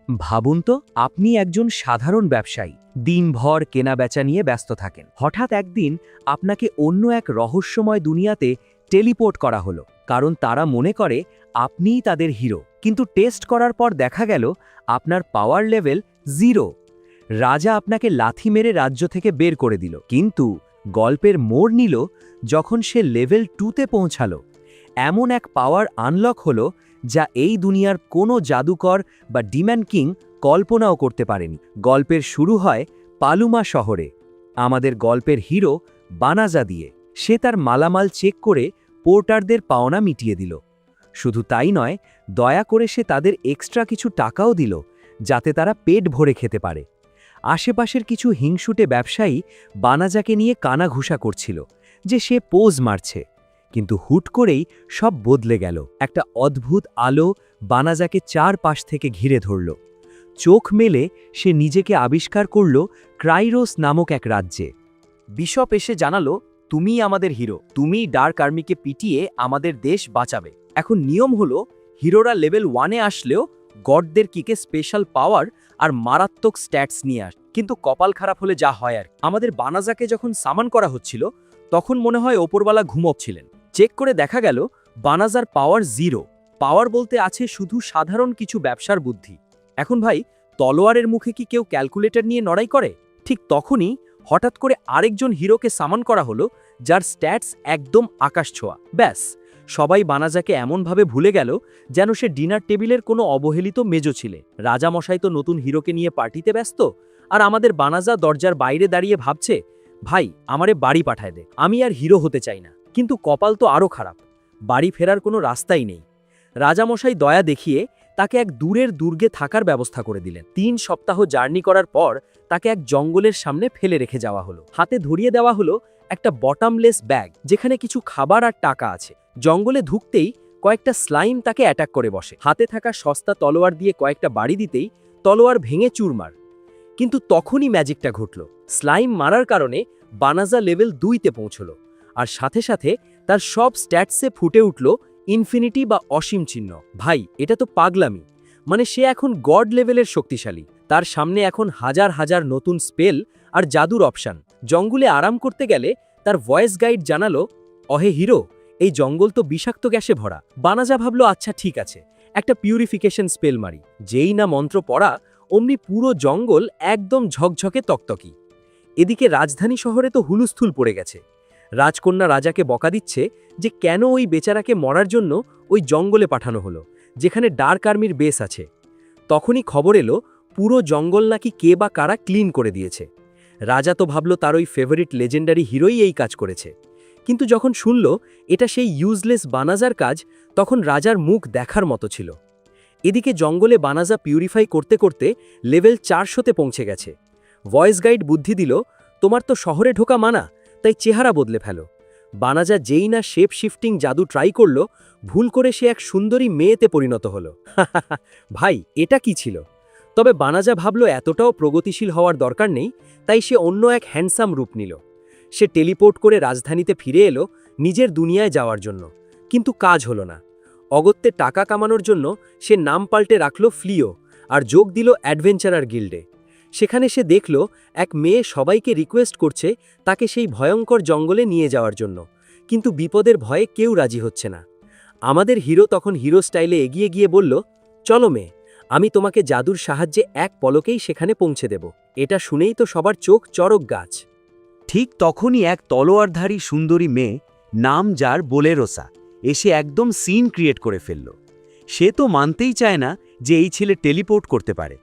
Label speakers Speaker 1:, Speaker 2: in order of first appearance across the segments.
Speaker 1: ভাবুন তো, আপনি একজন সাধারণ ব্যবসায়ী, দিনভর কেনাবেচা নিয়ে ব্যস্ত থাকেন। হঠাৎ একদিন আপনাকে অন্য এক রহস্যময় দুনিয়াতে টেলিপোর্ট করা হলো, কারণ তারা মনে করে আপনিই তাদের হিরো। কিন্তু টেস্ট করার পর দেখা গেল আপনার পাওয়ার লেভেল 0। রাজা আপনাকে লাথি মেরে রাজ্য থেকে বের করে দিল। কিন্তু গল্পের মোড় নিল যখন সে লেভেল 2তে পৌঁছালো। এমন এক পাওয়ার আনলক হলো যা এই দুনিয়ার কোনো জাদুকর বা ডিম্যান কিং কল্পনাও করতে পারেনি। গল্পের শুরু হয় পালুমা শহরে, আমাদের গল্পের হিরো বানাজা দিয়ে। সে তার মালামাল চেক করে পোর্টারদের পাওনা মিটিয়ে দিল। শুধু তাই নয়, দয়া করে সে তাদের এক্সট্রা কিছু টাকাও দিল, যাতে তারা পেট ভরে খেতে পারে। আশেপাশের কিছু হিংসুটে ব্যবসায়ী বানাজাকে নিয়ে কানাঘুষা করছিল যে সে পোজ মারছে। কিন্তু হুট করেই সব বদলে গেল। একটা অদ্ভুত আলো বানাজাকে চারপাশ থেকে ঘিরে ধরল। চোখ মেলে সে নিজেকে আবিষ্কার করল ক্রাইরোস নামক এক রাজ্যে। বিশপ এসে জানালো, তুমিই আমাদের হিরো, তুমিই ডার্ক আর্মিকে পিটিয়ে আমাদের দেশ বাঁচাবে। এখন নিয়ম হলো, হিরোরা লেভেল 1-এ আসলেও গডদের কিকে স্পেশাল পাওয়ার আর মারাত্মক স্ট্যাটস নিয়ে আস। কিন্তু কপাল খারাপ হলে যা হয় আর। আমাদের বানাজাকে যখন সামান করা হচ্ছিল, তখন মনে হয় ওপরওয়ালা ঘুমোচ্ছিলেন। চেক করে দেখা গেল বানাজার পাওয়ার 0। পাওয়ার বলতে আছে শুধু সাধারণ কিছু ব্যবসার বুদ্ধি। এখন ভাই, তলোয়ারের মুখে কি কেউ ক্যালকুলেটর নিয়ে লড়াই করে? ঠিক তখনই হঠাৎ করে আরেকজন হিরোকে সামান করা হলো, যার স্ট্যাটস একদম আকাশছোঁয়া। ব্যাস, সবাই বানাজাকে এমনভাবে ভুলে গেল যেন সে ডিনার টেবিলের কোনো অবহেলিত মেজো ছিলে। রাজামশাই তো নতুন হিরোকে নিয়ে পার্টিতে ব্যস্ত, আর আমাদের বানাজা দরজার বাইরে দাঁড়িয়ে ভাবছে, ভাই আমারে বাড়ি পাঠায় দে, আমি আর হিরো হতে চাই না। কিন্তু কপাল তো আরও খারাপ, বাড়ি ফেরার কোনো রাস্তাই নেই। রাজামশাই দয়া দেখিয়ে তাকে এক দূরের দুর্গে থাকার ব্যবস্থা করে দিলেন। 3 সপ্তাহ জার্নি করার পর তাকে এক জঙ্গলের সামনে ফেলে রেখে যাওয়া হলো। হাতে ধরিয়ে দেওয়া হলো একটা বটমলেস ব্যাগ, যেখানে কিছু খাবার আর টাকা আছে। জঙ্গলে ঢুকতেই কয়েকটা স্লাইম তাকে অ্যাটাক করে বসে। হাতে থাকা সস্তা তলোয়ার দিয়ে কয়েকটা বাড়ি দিতেই তলোয়ার ভেঙে চুরমার। কিন্তু তখনই ম্যাজিকটা ঘটল। স্লাইম মারার কারণে বানাজা লেভেল 2-তে পৌঁছল, আর সাথে সাথে তার সব স্ট্যাটসে ফুটে উঠল ইনফিনিটি বা অসীম চিহ্ন। ভাই, এটা তো পাগলামি। মানে সে এখন গড লেভেলের শক্তিশালী। তার সামনে এখন হাজার হাজার নতুন স্পেল আর জাদুর অপশান। জঙ্গলে আরাম করতে গেলে তার ভয়েস গাইড জানালো, অহে হিরো, এই জঙ্গল তো বিষাক্ত গ্যাসে ভরা। বানাজা ভাবলো, আচ্ছা ঠিক আছে, একটা পিউরিফিকেশন স্পেল মারি। যেই না মন্ত্র পড়া, অমনি পুরো জঙ্গল একদম ঝকঝকে তকতকি। এদিকে রাজধানী শহরে তো হুলুস্থুল পড়ে গেছে। রাজকন্যা রাজাকে বকা দিচ্ছে যে কেন ওই বেচারাকে মরার জন্য ওই জঙ্গলে পাঠানো হলো, যেখানে ডার্ক আর্মির বেস আছে। তখনই খবর এলো পুরো জঙ্গল নাকি কে বা কারা ক্লিন করে দিয়েছে। রাজা তো ভাবল তার ওই ফেভারিট লেজেন্ডারি হিরোই এই কাজ করেছে। কিন্তু যখন শুনল এটা সেই ইউজলেস বানাজার কাজ, তখন রাজার মুখ দেখার মতো ছিল। এদিকে জঙ্গলে বানাজা পিউরিফাই করতে করতে লেভেল 400-তে পৌঁছে গেছে। ভয়েস গাইড বুদ্ধি দিল, তোমার তো শহরে ঢোকা মানা, তাই চেহারা বদলে ফেলো। বানাজা যেই না শেপ শিফটিং জাদু ট্রাই করল, ভুল করে সে এক সুন্দরী মেয়েতে পরিণত হলো। ভাই, এটা কি ছিল? তবে বানাজা ভাবল এতটাও প্রগতিশীল হওয়ার দরকার নেই, তাই সে অন্য এক হ্যান্ডসাম রূপ নিল। সে টেলিপোর্ট করে রাজধানীতে ফিরে এলো নিজের দুনিয়ায় যাওয়ার জন্য। কিন্তু কাজ হলো না। অগত্যে টাকা কামানোর জন্য সে নাম পাল্টে রাখল ফ্লিও, আর যোগ দিল অ্যাডভেঞ্চারার গিল্ডে। সেখানে সে দেখল এক মেয়ে সবাইকে রিকোয়েস্ট করছে তাকে সেই ভয়ঙ্কর জঙ্গলে নিয়ে যাওয়ার জন্য, কিন্তু বিপদের ভয়ে কেউ রাজি হচ্ছে না। আমাদের হিরো তখন হিরো স্টাইলে এগিয়ে গিয়ে বলল, চলো মেয়ে, আমি তোমাকে জাদুর সাহায্যে এক পলকেই সেখানে পৌঁছে দেব। এটা শুনেই তো সবার চোখ চড়ক গাছ।
Speaker 2: ঠিক তখনই এক তলোয়ারধারী সুন্দরী মেয়ে, নাম যার বোলেরোসা, এসে একদম সিন ক্রিয়েট করে ফেলল। সে তো মানতেই চায় না যে এই ছেলে টেলিপোর্ট করতে পারে।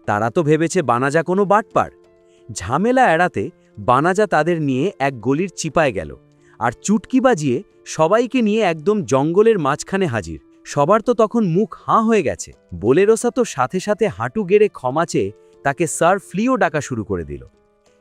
Speaker 2: তারা তো ভেবেছে বানাজা কোনো বাটপার। ঝামেলা এড়াতে বানাজা তাদের নিয়ে এক গলির চিপায় গেল, আর চুটকি বাজিয়ে সবাইকে নিয়ে একদম জঙ্গলের মাঝখানে হাজির। সবার তো তখন মুখ হাঁ হয়ে গেছে। বোলেরোসা তো সাথে সাথে হাঁটু গেড়ে ক্ষমা চেয়ে তাকে স্যার ফ্লিও ডাকা শুরু করে দিল।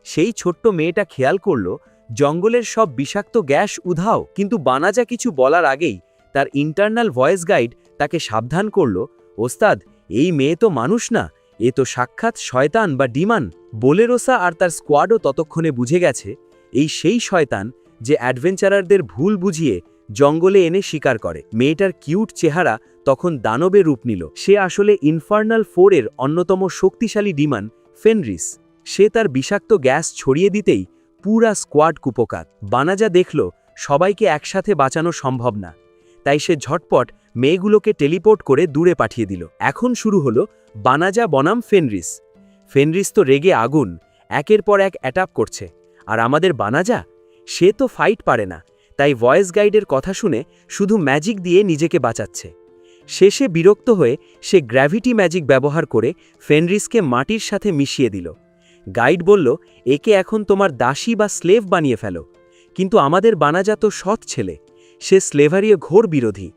Speaker 2: সেই ছোট্ট মেয়েটা খেয়াল করল জঙ্গলের সব বিষাক্ত গ্যাস উধাও। কিন্তু বানাজা কিছু বলার আগেই তার ইন্টারনাল ভয়েস গাইড তাকে সাবধান করল, ওস্তাদ, এই মেয়ে তো মানুষ না, এ তো সাক্ষাৎ শয়তান বা ডিমান। বোলেরোসা আর তার স্কোয়াডও ততক্ষণে বুঝে গেছে এই সেই শয়তান যে অ্যাডভেঞ্চারারদের ভুল বুঝিয়ে জঙ্গলে এনে শিকার করে। মেয়েটার কিউট চেহারা তখন দানবে রূপ নিল। সে আসলে ইনফার্নাল 4-এর অন্যতম শক্তিশালী ডিমন ফেনরিস। সে তার বিষাক্ত গ্যাস ছড়িয়ে দিতেই পুরা স্কোয়াড কুপোকাত। বানাজা দেখল সবাইকে একসাথে বাঁচানো সম্ভব না, তাই সে ঝটপট মেয়েগুলোকে টেলিপোর্ট করে দূরে পাঠিয়ে দিল। এখন শুরু হলো বানাজা বনাম ফেনরিস। ফেনরিস তো রেগে আগুন, একের পর এক অ্যাটাক করছে। আর আমাদের বানাজা, সে তো ফাইট পারে না, তাই ভয়েস গাইডের কথা শুনে শুধু ম্যাজিক দিয়ে নিজেকে বাঁচাচ্ছে। শেষে বিরক্ত হয়ে সে গ্র্যাভিটি ম্যাজিক ব্যবহার করে ফেনরিসকে মাটির সাথে মিশিয়ে দিল। গাইড বলল, একে এখন তোমার দাসী বা স্লেভ বানিয়ে ফেলো। কিন্তু আমাদের বানাজা তো সৎ ছেলে, সে স্লেভারির ঘোর বিরোধী।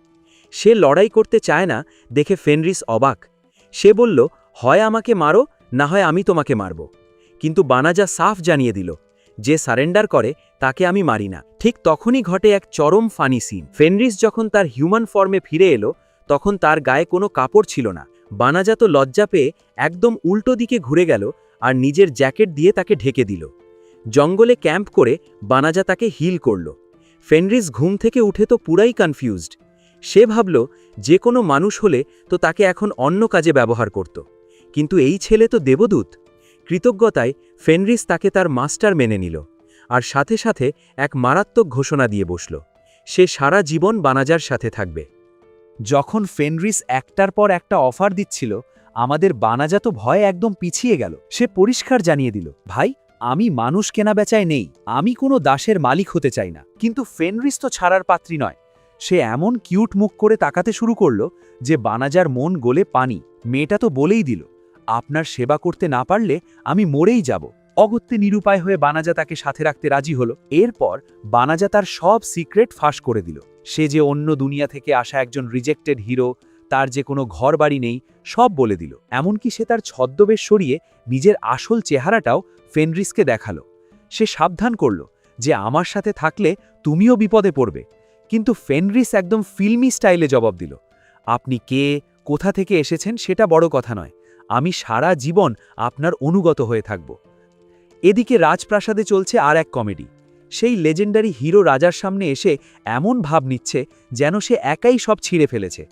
Speaker 2: সে লড়াই করতে চায় না দেখে ফেনরিস অবাক। সে বলল, হয় আমাকে মারো, না হয় আমি তোমাকে মারব। কিন্তু বানাজা সাফ জানিয়ে দিল, যে সারেন্ডার করে তাকে আমি মারি না। ঠিক তখনই ঘটে এক চরম ফানি সিন। ফেনরিস যখন তার হিউম্যান ফর্মে ফিরে এলো, তখন তার গায়ে কোনো কাপড় ছিল না। বানাজা তো লজ্জা পেয়ে একদম উল্টো দিকে ঘুরে গেল আর নিজের জ্যাকেট দিয়ে তাকে ঢেকে দিল। জঙ্গলে ক্যাম্প করে বানাজা তাকে হিল করল। ফেনরিস ঘুম থেকে উঠে তো পুরাই কনফিউজড। সে ভাবল, যে কোনো মানুষ হলে তো তাকে এখন অন্য কাজে ব্যবহার করত, কিন্তু এই ছেলে তো দেবদূত। কৃতজ্ঞতায় ফেনরিস তাকে তার মাস্টার মেনে নিল, আর সাথে সাথে এক মারাত্মক ঘোষণা দিয়ে বসল, সে সারা জীবন বানাজার সাথে থাকবে।
Speaker 1: যখন ফেনরিস একটার পর একটা অফার দিচ্ছিল, আমাদের বানাজা তো ভয়ে একদম পিছিয়ে গেল। সে পরিষ্কার জানিয়ে দিল, ভাই, আমি মানুষ কেনাবেচায় নেই, আমি কোনো দাসের মালিক হতে চাই না। কিন্তু ফেনরিস তো ছাড়ার পাত্রী নয়। সে এমন কিউট মুখ করে তাকাতে শুরু করল যে বানাজার মন গলে পানি। মেয়েটা তো বলেই দিল, আপনার সেবা করতে না পারলে আমি মরেই যাব। অগত্যে নিরুপায় হয়ে বানাজা তাকে সাথে রাখতে রাজি হলো। এরপর বানাজা তার সব সিক্রেট ফাঁস করে দিল। সে যে অন্য দুনিয়া থেকে আসা একজন রিজেক্টেড হিরো, তার যে কোনো ঘর বাড়ি নেই, সব বলে দিল। এমনকি সে তার ছদ্মবেশ সরিয়ে নিজের আসল চেহারাটাও ফেনরিসকে দেখালো। সে সাবধান করল যে আমার সাথে থাকলে তুমিও বিপদে পড়বে। কিন্তু ফেনরিস একদম ফিল্মি স্টাইলে জবাব দিল, আপনি কে, কোথা থেকে এসেছেন সেটা বড় কথা নয়, আমি সারা জীবন আপনার অনুগত হয়ে থাকব। এদিকে রাজপ্রাসাদে চলছে আর এক কমেডি। সেই লেজেন্ডারি হিরো রাজার সামনে এসে এমন ভাব নিচ্ছে যেন সে একাই সব ছিঁড়ে ফেলেছে।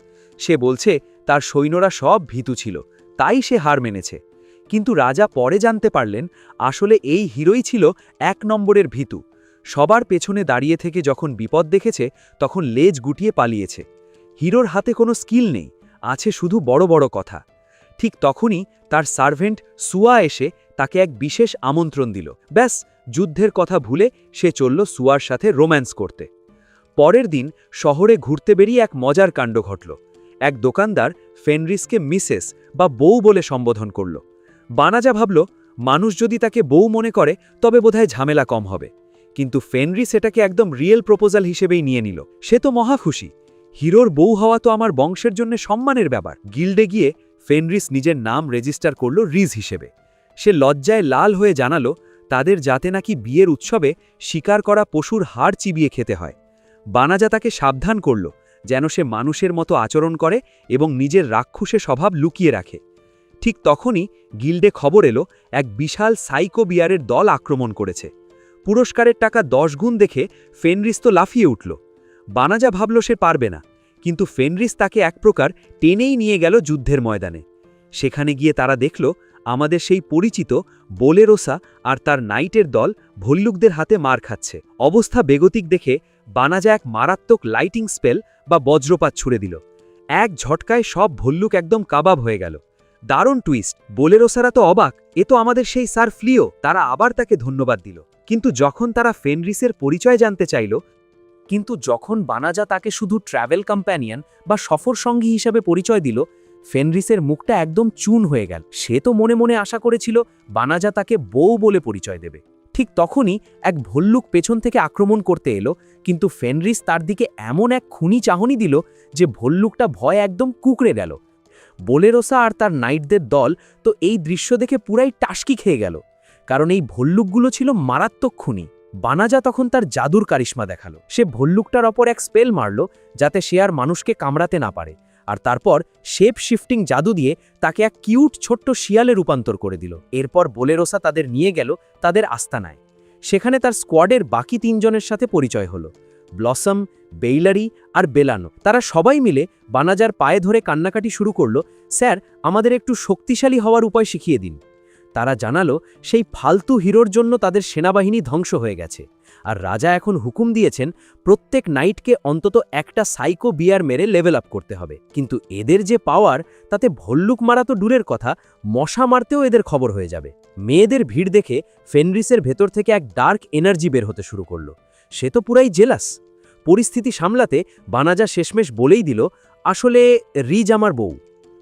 Speaker 1: সে বলছে তার সৈন্যরা সব ভীতু ছিল, তাই সে হার মেনেছে। কিন্তু রাজা পরে জানতে পারলেন আসলে এই হিরোই ছিল 1 নম্বরের ভীতু। সবার পেছনে দাঁড়িয়ে থেকে যখন বিপদ দেখেছে, তখন লেজ গুটিয়ে পালিয়েছে। হিরোর হাতে কোনো স্কিল নেই, আছে শুধু বড় বড় কথা। ঠিক তখনই তার সার্ভেন্ট সুয়া এসে তাকে এক বিশেষ আমন্ত্রণ দিল। ব্যাস, যুদ্ধের কথা ভুলে সে চলল সুয়ার সাথে রোম্যান্স করতে। পরের দিন শহরে ঘুরতে বেরিয়ে এক মজার কাণ্ড ঘটল। এক দোকানদার ফেনরিসকে মিসেস বা বউ বলে সম্বোধন করল। বানাজা ভাবল, মানুষ যদি তাকে বউ মনে করে তবে বোধহয় ঝামেলা কম হবে। কিন্তু ফেনরিস এটাকে একদম রিয়েল প্রপোজাল হিসেবেই নিয়ে নিল। সে তো মহা খুশি, হিরোর বউ হওয়া তো আমার বংশের জন্য সম্মানের ব্যাপার। গিল্ডে গিয়ে ফেনরিস নিজের নাম রেজিস্টার করল রিজ হিসেবে। সে লজ্জায় লাল হয়ে জানালো তাদের যাতে নাকি বিয়ের উৎসবে শিকার করা পশুর হাড় চিবিয়ে খেতে হয়। বানাজা তাকে সাবধান করল যেন সে মানুষের মতো আচরণ করে এবং নিজের রাক্ষসে স্বভাব লুকিয়ে রাখে। ঠিক তখনই গিল্ডে খবর এলো এক বিশাল সাইকো বিয়ারের দল আক্রমণ করেছে। পুরস্কারের টাকা 10 গুণ দেখে ফেনরিস তো লাফিয়ে উঠল। বানাজা ভাবল সে পারবে না, কিন্তু ফেনরিস তাকে এক প্রকার টেনেই নিয়ে গেল যুদ্ধের ময়দানে। সেখানে গিয়ে তারা দেখল আমাদের সেই পরিচিত বোলেরোসা আর তার নাইটের দল ভল্লুকদের হাতে মার খাচ্ছে। অবস্থা বেগতিক দেখে বানাজা এক মারাত্মক লাইটিং স্পেল বা বজ্রপাত ছুড়ে দিল। এক ঝটকায় সব ভল্লুক একদম কাবাব হয়ে গেল। দারুণ টুইস্ট! বোলেরোসারা তো অবাক, এ তো আমাদের সেই স্যার ফ্লিও। তারা আবার তাকে ধন্যবাদ দিল। কিন্তু যখন তারা ফেনরিসের পরিচয় জানতে চাইল, যখন বানাজা তাকে শুধু ট্র্যাভেল কম্প্যানিয়ন বা সফর সঙ্গী হিসাবে পরিচয় দিল, ফেনরিসের মুখটা একদম চুন হয়ে গেল। সে তো মনে মনে আশা করেছিল বানাজা তাকে বউ বলে পরিচয় দেবে। ঠিক তখনই এক ভল্লুক পেছন থেকে আক্রমণ করতে এলো, কিন্তু ফেনরিস তার দিকে এমন এক খুনি চাহনি দিল যে ভল্লুকটা ভয় একদম কুঁকড়ে গেল। বোলেরোসা আর তার নাইটদের দল তো এই দৃশ্য দেখে পুরাই টাসকি খেয়ে গেল, কারণ এই ভল্লুকগুলো ছিল মারাত্মক খুনি। বানাজা তখন তার জাদুর কারিশমা দেখালো। সে ভল্লুকটার ওপর এক স্পেল মারল যাতে সে আর মানুষকে কামড়াতে না পারে, আর তারপর শেপ শিফটিং জাদু দিয়ে তাকে এক কিউট ছোট্ট শিয়ালে রূপান্তর করে দিল। এরপর বোলেরোসা তাদের নিয়ে গেল তাদের আস্তানায়। সেখানে তার স্কোয়াডের বাকি 3 জনের সাথে পরিচয় হলো। ব্লসম, বেইলারি আর বেলানো তারা সবাই মিলে বানাজার পায়ে ধরে কান্নাকাটি শুরু করল, স্যার আমাদের একটু শক্তিশালী হওয়ার উপায় শিখিয়ে দিন। তারা জানালো সেই ফালতু হিরোর জন্য তাদের সেনাবাহিনী ধ্বংস হয়ে গেছে, আর রাজা এখন হুকুম দিয়েছেন প্রত্যেক নাইটকে অন্তত একটা সাইকো বিয়ার মেরে লেভেল আপ করতে হবে। কিন্তু এদের যে পাওয়ার, তাতে ভল্লুক মারা তো দূরের কথা, মশা মারতেও এদের খবর হয়ে যাবে। মেয়েদের ভিড় দেখে ফেনরিসের ভেতর থেকে এক ডার্ক এনার্জি বের হতে শুরু করলো। সে তো পুরাই জেলাস। পরিস্থিতি সামলাতে বানাজা শেষমেশ বলেই দিল, আসলে রিজ আমার বউ।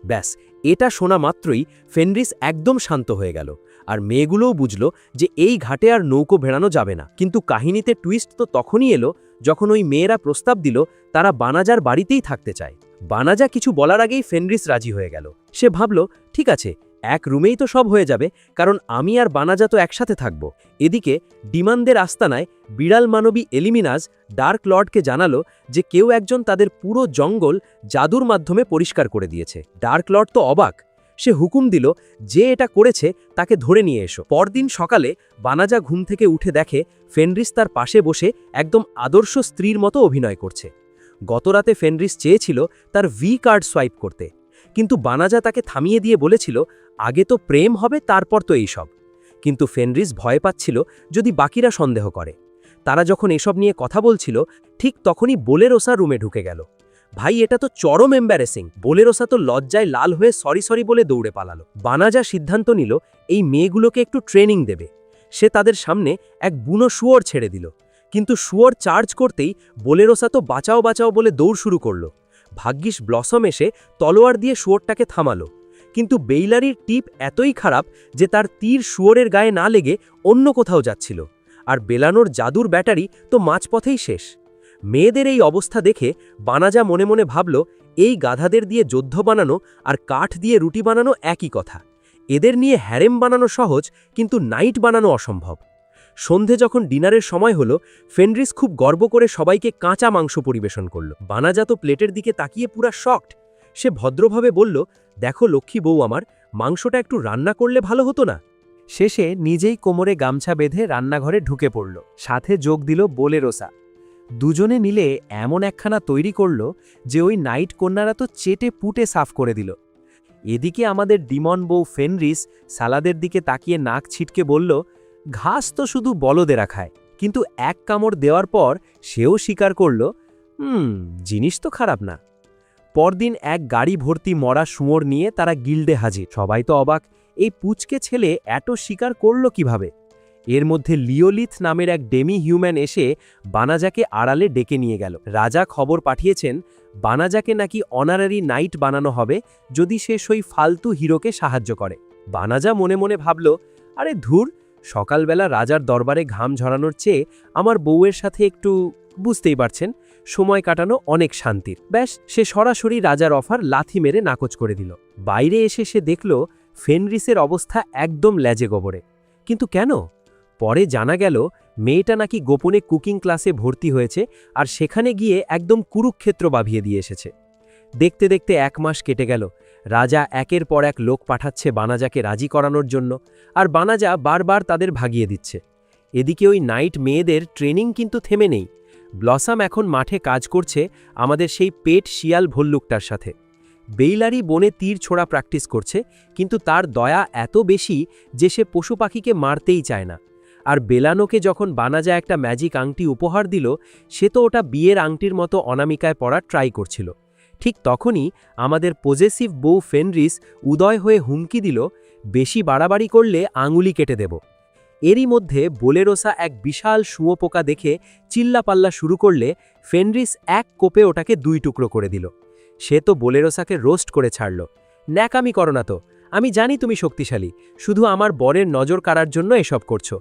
Speaker 1: ব্যাস, এটা শোনা মাত্রই ফেনরিস একদম শান্ত হয়ে গেল, আর মেয়েগুলোও বুঝল যে এই ঘাটে আর নৌকো ভেড়ানো যাবে না। কিন্তু কাহিনীতে টুইস্ট তো তখনই এলো যখন ওই মেয়েরা প্রস্তাব দিল তারা বানাজার বাড়িতেই থাকতে চায়। বানাজা কিছু বলার আগেই ফেনরিস রাজি হয়ে গেল। সে ভাবল, ঠিক আছে, এক রুমেই তো সব হয়ে যাবে, কারণ আমি আর বানাজা তো একসাথে থাকব। এদিকে ডিমানদের আস্তানায় বিড়াল মানবী এলিমিনাজ ডার্ক লর্ডকে জানালো যে কেউ একজন তাদের পুরো জঙ্গল জাদুর মাধ্যমে পরিষ্কার করে দিয়েছে। ডার্ক লর্ড তো অবাক। সে হুকুম দিল যে এটা করেছে তাকে ধরে নিয়ে এসো। পরদিন সকালে বানাজা ঘুম থেকে উঠে দেখে ফেনরিস তার পাশে বসে একদম আদর্শ স্ত্রীর মতো অভিনয় করছে। গতরাতে ফেনরিস চেয়েছিল তার ভি কার্ড সোয়াইপ করতে, কিন্তু বানাজা তাকে থামিয়ে দিয়ে বলেছিল আগে তো প্রেম হবে, তারপর তো এইসব। কিন্তু ফেনরিস ভয় পাচ্ছিল যদি বাকিরা সন্দেহ করে। তারা যখন এসব নিয়ে কথা বলছিল, ঠিক তখনই বোলেরোসা রুমে ঢুকে গেল। ভাই, এটা তো চরম এম্বারেসিং। বোলেরোসা তো লজ্জায় লাল হয়ে সরি বলে দৌড়ে পালালো। বানাজা সিদ্ধান্ত নিল এই মেয়েগুলোকে একটু ট্রেনিং দেবে। সে তাদের সামনে এক বুনো শুয়োর ছেড়ে দিল, কিন্তু শুয়োর চার্জ করতেই বোলেরোসা তো বাঁচাও বলে দৌড় শুরু করল। ভাগ্যিস ব্লসম এসে তলোয়ার দিয়ে শুয়োরটাকে থামালো, কিন্তু বেইলারির টিপ এতই খারাপ যে তার তীর শুয়োরের গায়ে না লেগে অন্য কোথাও যাচ্ছিল, আর বেলানোর জাদুর ব্যাটারি তো মাঝপথেই শেষ। মেয়েদের এই অবস্থা দেখে বানাজা মনে মনে ভাবল, এই গাধাদের দিয়ে যুদ্ধ বানানো আর কাঠ দিয়ে রুটি বানানো একই কথা। এদের নিয়ে হ্যারেম বানানো সহজ, কিন্তু নাইট বানানো অসম্ভব। সন্ধে যখন ডিনারের সময় হলো, ফেনরিস খুব গর্ব করে সবাইকে কাঁচা মাংস পরিবেশন করল। বানাজা তো প্লেটের দিকে তাকিয়ে পুরা শকড। সে ভদ্রভাবে বলল, দেখো লক্ষ্মী বউ আমার, মাংসটা একটু রান্না করলে ভালো হতো না। শেষে নিজেই কোমরে গামছা বেঁধে রান্নাঘরে ঢুকে পড়ল। সাথে যোগ দিল বোলেরোসা। দুজনে মিলে এমন একখানা তৈরি করল যে ওই নাইট কন্যারা তো চেটে পুটে সাফ করে দিল। এদিকে আমাদের ডিমন বউ ফেনরিস সালাদের দিকে তাকিয়ে নাক ছিটকে বলল, ঘাস তো শুধু বলদেরা খায়। কিন্তু এক কামড় দেওয়ার পর সেও স্বীকার করল, জিনিস তো খারাপ না। পরদিন এক গাড়ি ভর্তি মরা শুয়োর নিয়ে তারা গিল্ডে হাজির। সবাই তো অবাক, এই পুচকে ছেলে এত স্বীকার করল কিভাবে। এর মধ্যে লিওলিথ নামের এক ডেমি হিউম্যান এসে বানাজাকে আড়ালে ডেকে নিয়ে গেল। রাজা খবর পাঠিয়েছেন বানাজাকে নাকি অনারারি নাইট বানানো হবে যদি সে সেই ফালতু হিরোকে সাহায্য করে। বানাজা মনে মনে ভাবল, আরে ধুর, সকালবেলা রাজার দরবারে ঘাম ঝরানোর চেয়ে আমার বউয়ের সাথে একটু, বুঝতেই পারছেন, সময় কাটানো অনেক শান্তির। ব্যাস, সে সরাসরি রাজার অফার লাথি মেরে নাকচ করে দিল। বাইরে এসে সে দেখল ফেনরিসের অবস্থা একদম ল্যাজে গোবরে। কিন্তু কেন? পরে জানা গেল মেয়েটা নাকি গোপনে কুকিং ক্লাসে ভর্তি হয়েছে, আর সেখানে গিয়ে একদম কুরুক্ষেত্র বাভিয়ে দিয়ে এসেছে। দেখতে দেখতে 1 মাস কেটে গেল। রাজা একের পর এক লোক পাঠাচ্ছে বানাজাকে রাজি করানোর জন্য, আর বানাজা বারবার তাদের ভাগিয়ে দিচ্ছে। এদিকে ওই নাইট মেয়েদের ট্রেনিং কিন্তু থেমে নেই। ব্লসম এখন মাঠে কাজ করছে আমাদের সেই পেট শিয়াল ভল্লুকটার সাথে। বেইলারি বনে তীর ছোড়া প্র্যাকটিস করছে, কিন্তু তার দয়া এত বেশি যে সে পশু পাখিকে মারতেই চায় না। আর বেলানোকে যখন বানাজা একটা ম্যাজিক আংটি উপহার দিল, সে তো ওটা বিয়ের আংটির মতো অনামিকায় পরার ট্রাই করছিল। ঠিক তখনই আমাদের পজেসিভ বউ ফেনরিস উদয় হয়ে হুমকি দিল, বেশি বাড়াবাড়ি করলে আঙুলি কেটে দেব। এরই মধ্যে বোলেরোসা এক বিশাল শুঁয়োপোকা দেখে চিল্লাপাল্লা শুরু করলে ফেনরিস এক কোপে ওটাকে 2 টুকরো করে দিল। সে তো বোলেরোসাকে রোস্ট করে ছাড়ল, ন্যাকামি করো না তো, আমি জানি তুমি শক্তিশালী, শুধু আমার বরের নজর কাড়ার জন্য এসব করছো।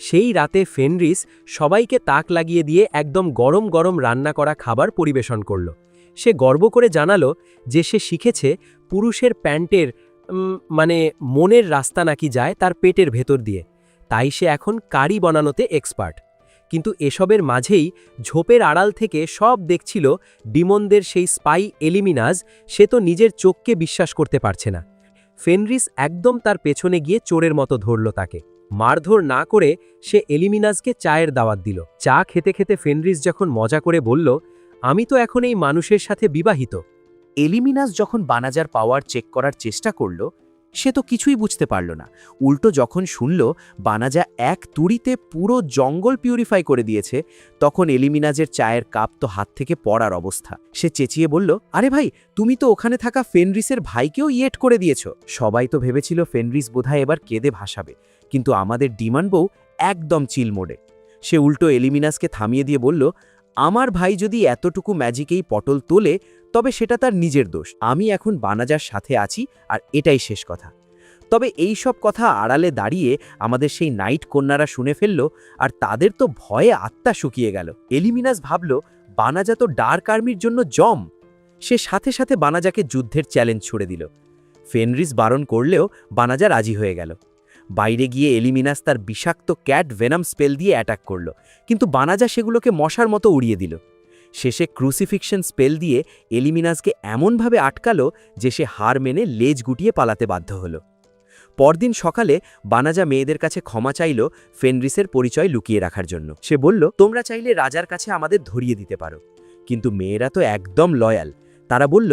Speaker 1: সেই রাতে ফেনরিস সবাইকে তাক লাগিয়ে দিয়ে একদম গরম গরম রান্না করা খাবার পরিবেশন করল। সে গর্ব করে জানালো যে সে শিখেছে পুরুষের প্যান্টের মনের রাস্তা নাকি যায় তার পেটের ভেতর দিয়ে, তাই সে এখন কারি বানানোতে এক্সপার্ট। কিন্তু এসবের মাঝেই ঝোপের আড়াল থেকে সব দেখছিল ডিমনদের সেই স্পাই এলিমিনাজ। সে তো নিজের চোখকে বিশ্বাস করতে পারছে না। ফেনরিস একদম তার পেছনে গিয়ে চোরের মতো ধরল তাকে।
Speaker 3: মারধর না করে সে এলিমিনাসকে চায়ের দাওয়াত দিল। চা খেতে খেতে ফেনরিস যখন মজা করে বলল, আমি তো এখন এই মানুষের সাথে বিবাহিত।
Speaker 2: এলিমিনাস যখন বানাজার পাওয়ার চেক করার চেষ্টা করল, সে তো কিছুই বুঝতে পারল না। উল্টো যখন শুনল বানাজা এক তুড়িতে পুরো জঙ্গল পিউরিফাই করে দিয়েছে, তখন এলিমিনাজের চায়ের কাপ তো হাত থেকে পড়ার অবস্থা। সে চেঁচিয়ে বলল, আরে ভাই, তুমি তো ওখানে থাকা ফেনরিসের ভাইকেও ইয়েট করে দিয়েছ। সবাই তো ভেবেছিল ফেনরিস বোধহয় এবার কেঁদে ভাসাবে, কিন্তু আমাদের ডিমান্ড বউ একদম চিল মোডে। সে উল্টো এলিমিনাসকে থামিয়ে দিয়ে বলল, আমার ভাই যদি এতটুকু ম্যাজিকেই পটল তোলে, তবে সেটা তার নিজের দোষ। আমি এখন বানাজার সাথে আছি, আর এটাই শেষ কথা। তবে এই সব কথা আড়ালে দাঁড়িয়ে আমাদের সেই নাইট কন্যারা শুনে ফেলল, আর তাদের তো ভয়ে আত্মা শুকিয়ে গেল। এলিমিনাস ভাবল বানাজা তো ডার্ক আর্মির জন্য জম। সে সাথে সাথে বানাজাকে যুদ্ধের চ্যালেঞ্জ ছুড়ে দিল। ফেনরিস বারণ করলেও বানাজা রাজি হয়ে গেল। বাইরে গিয়ে এলিমিনাস তার বিষাক্ত ক্যাট ভেনাম স্পেল দিয়ে অ্যাটাক করল, কিন্তু বানাজা সেগুলোকে মশার মতো উড়িয়ে দিল। শেষে ক্রুসিফিকশন স্পেল দিয়ে এলিমিনাসকে এমনভাবে আটকালো যে সে হার মেনে লেজ গুটিয়ে পালাতে বাধ্য হল। পরদিন সকালে বানাজা মেয়েদের কাছে ক্ষমা চাইল ফেনরিসের পরিচয় লুকিয়ে রাখার জন্য। সে বলল, তোমরা চাইলে রাজার কাছে আমাদের ধরিয়ে দিতে পারো। কিন্তু মেয়েরা তো একদম লয়াল। তারা বলল,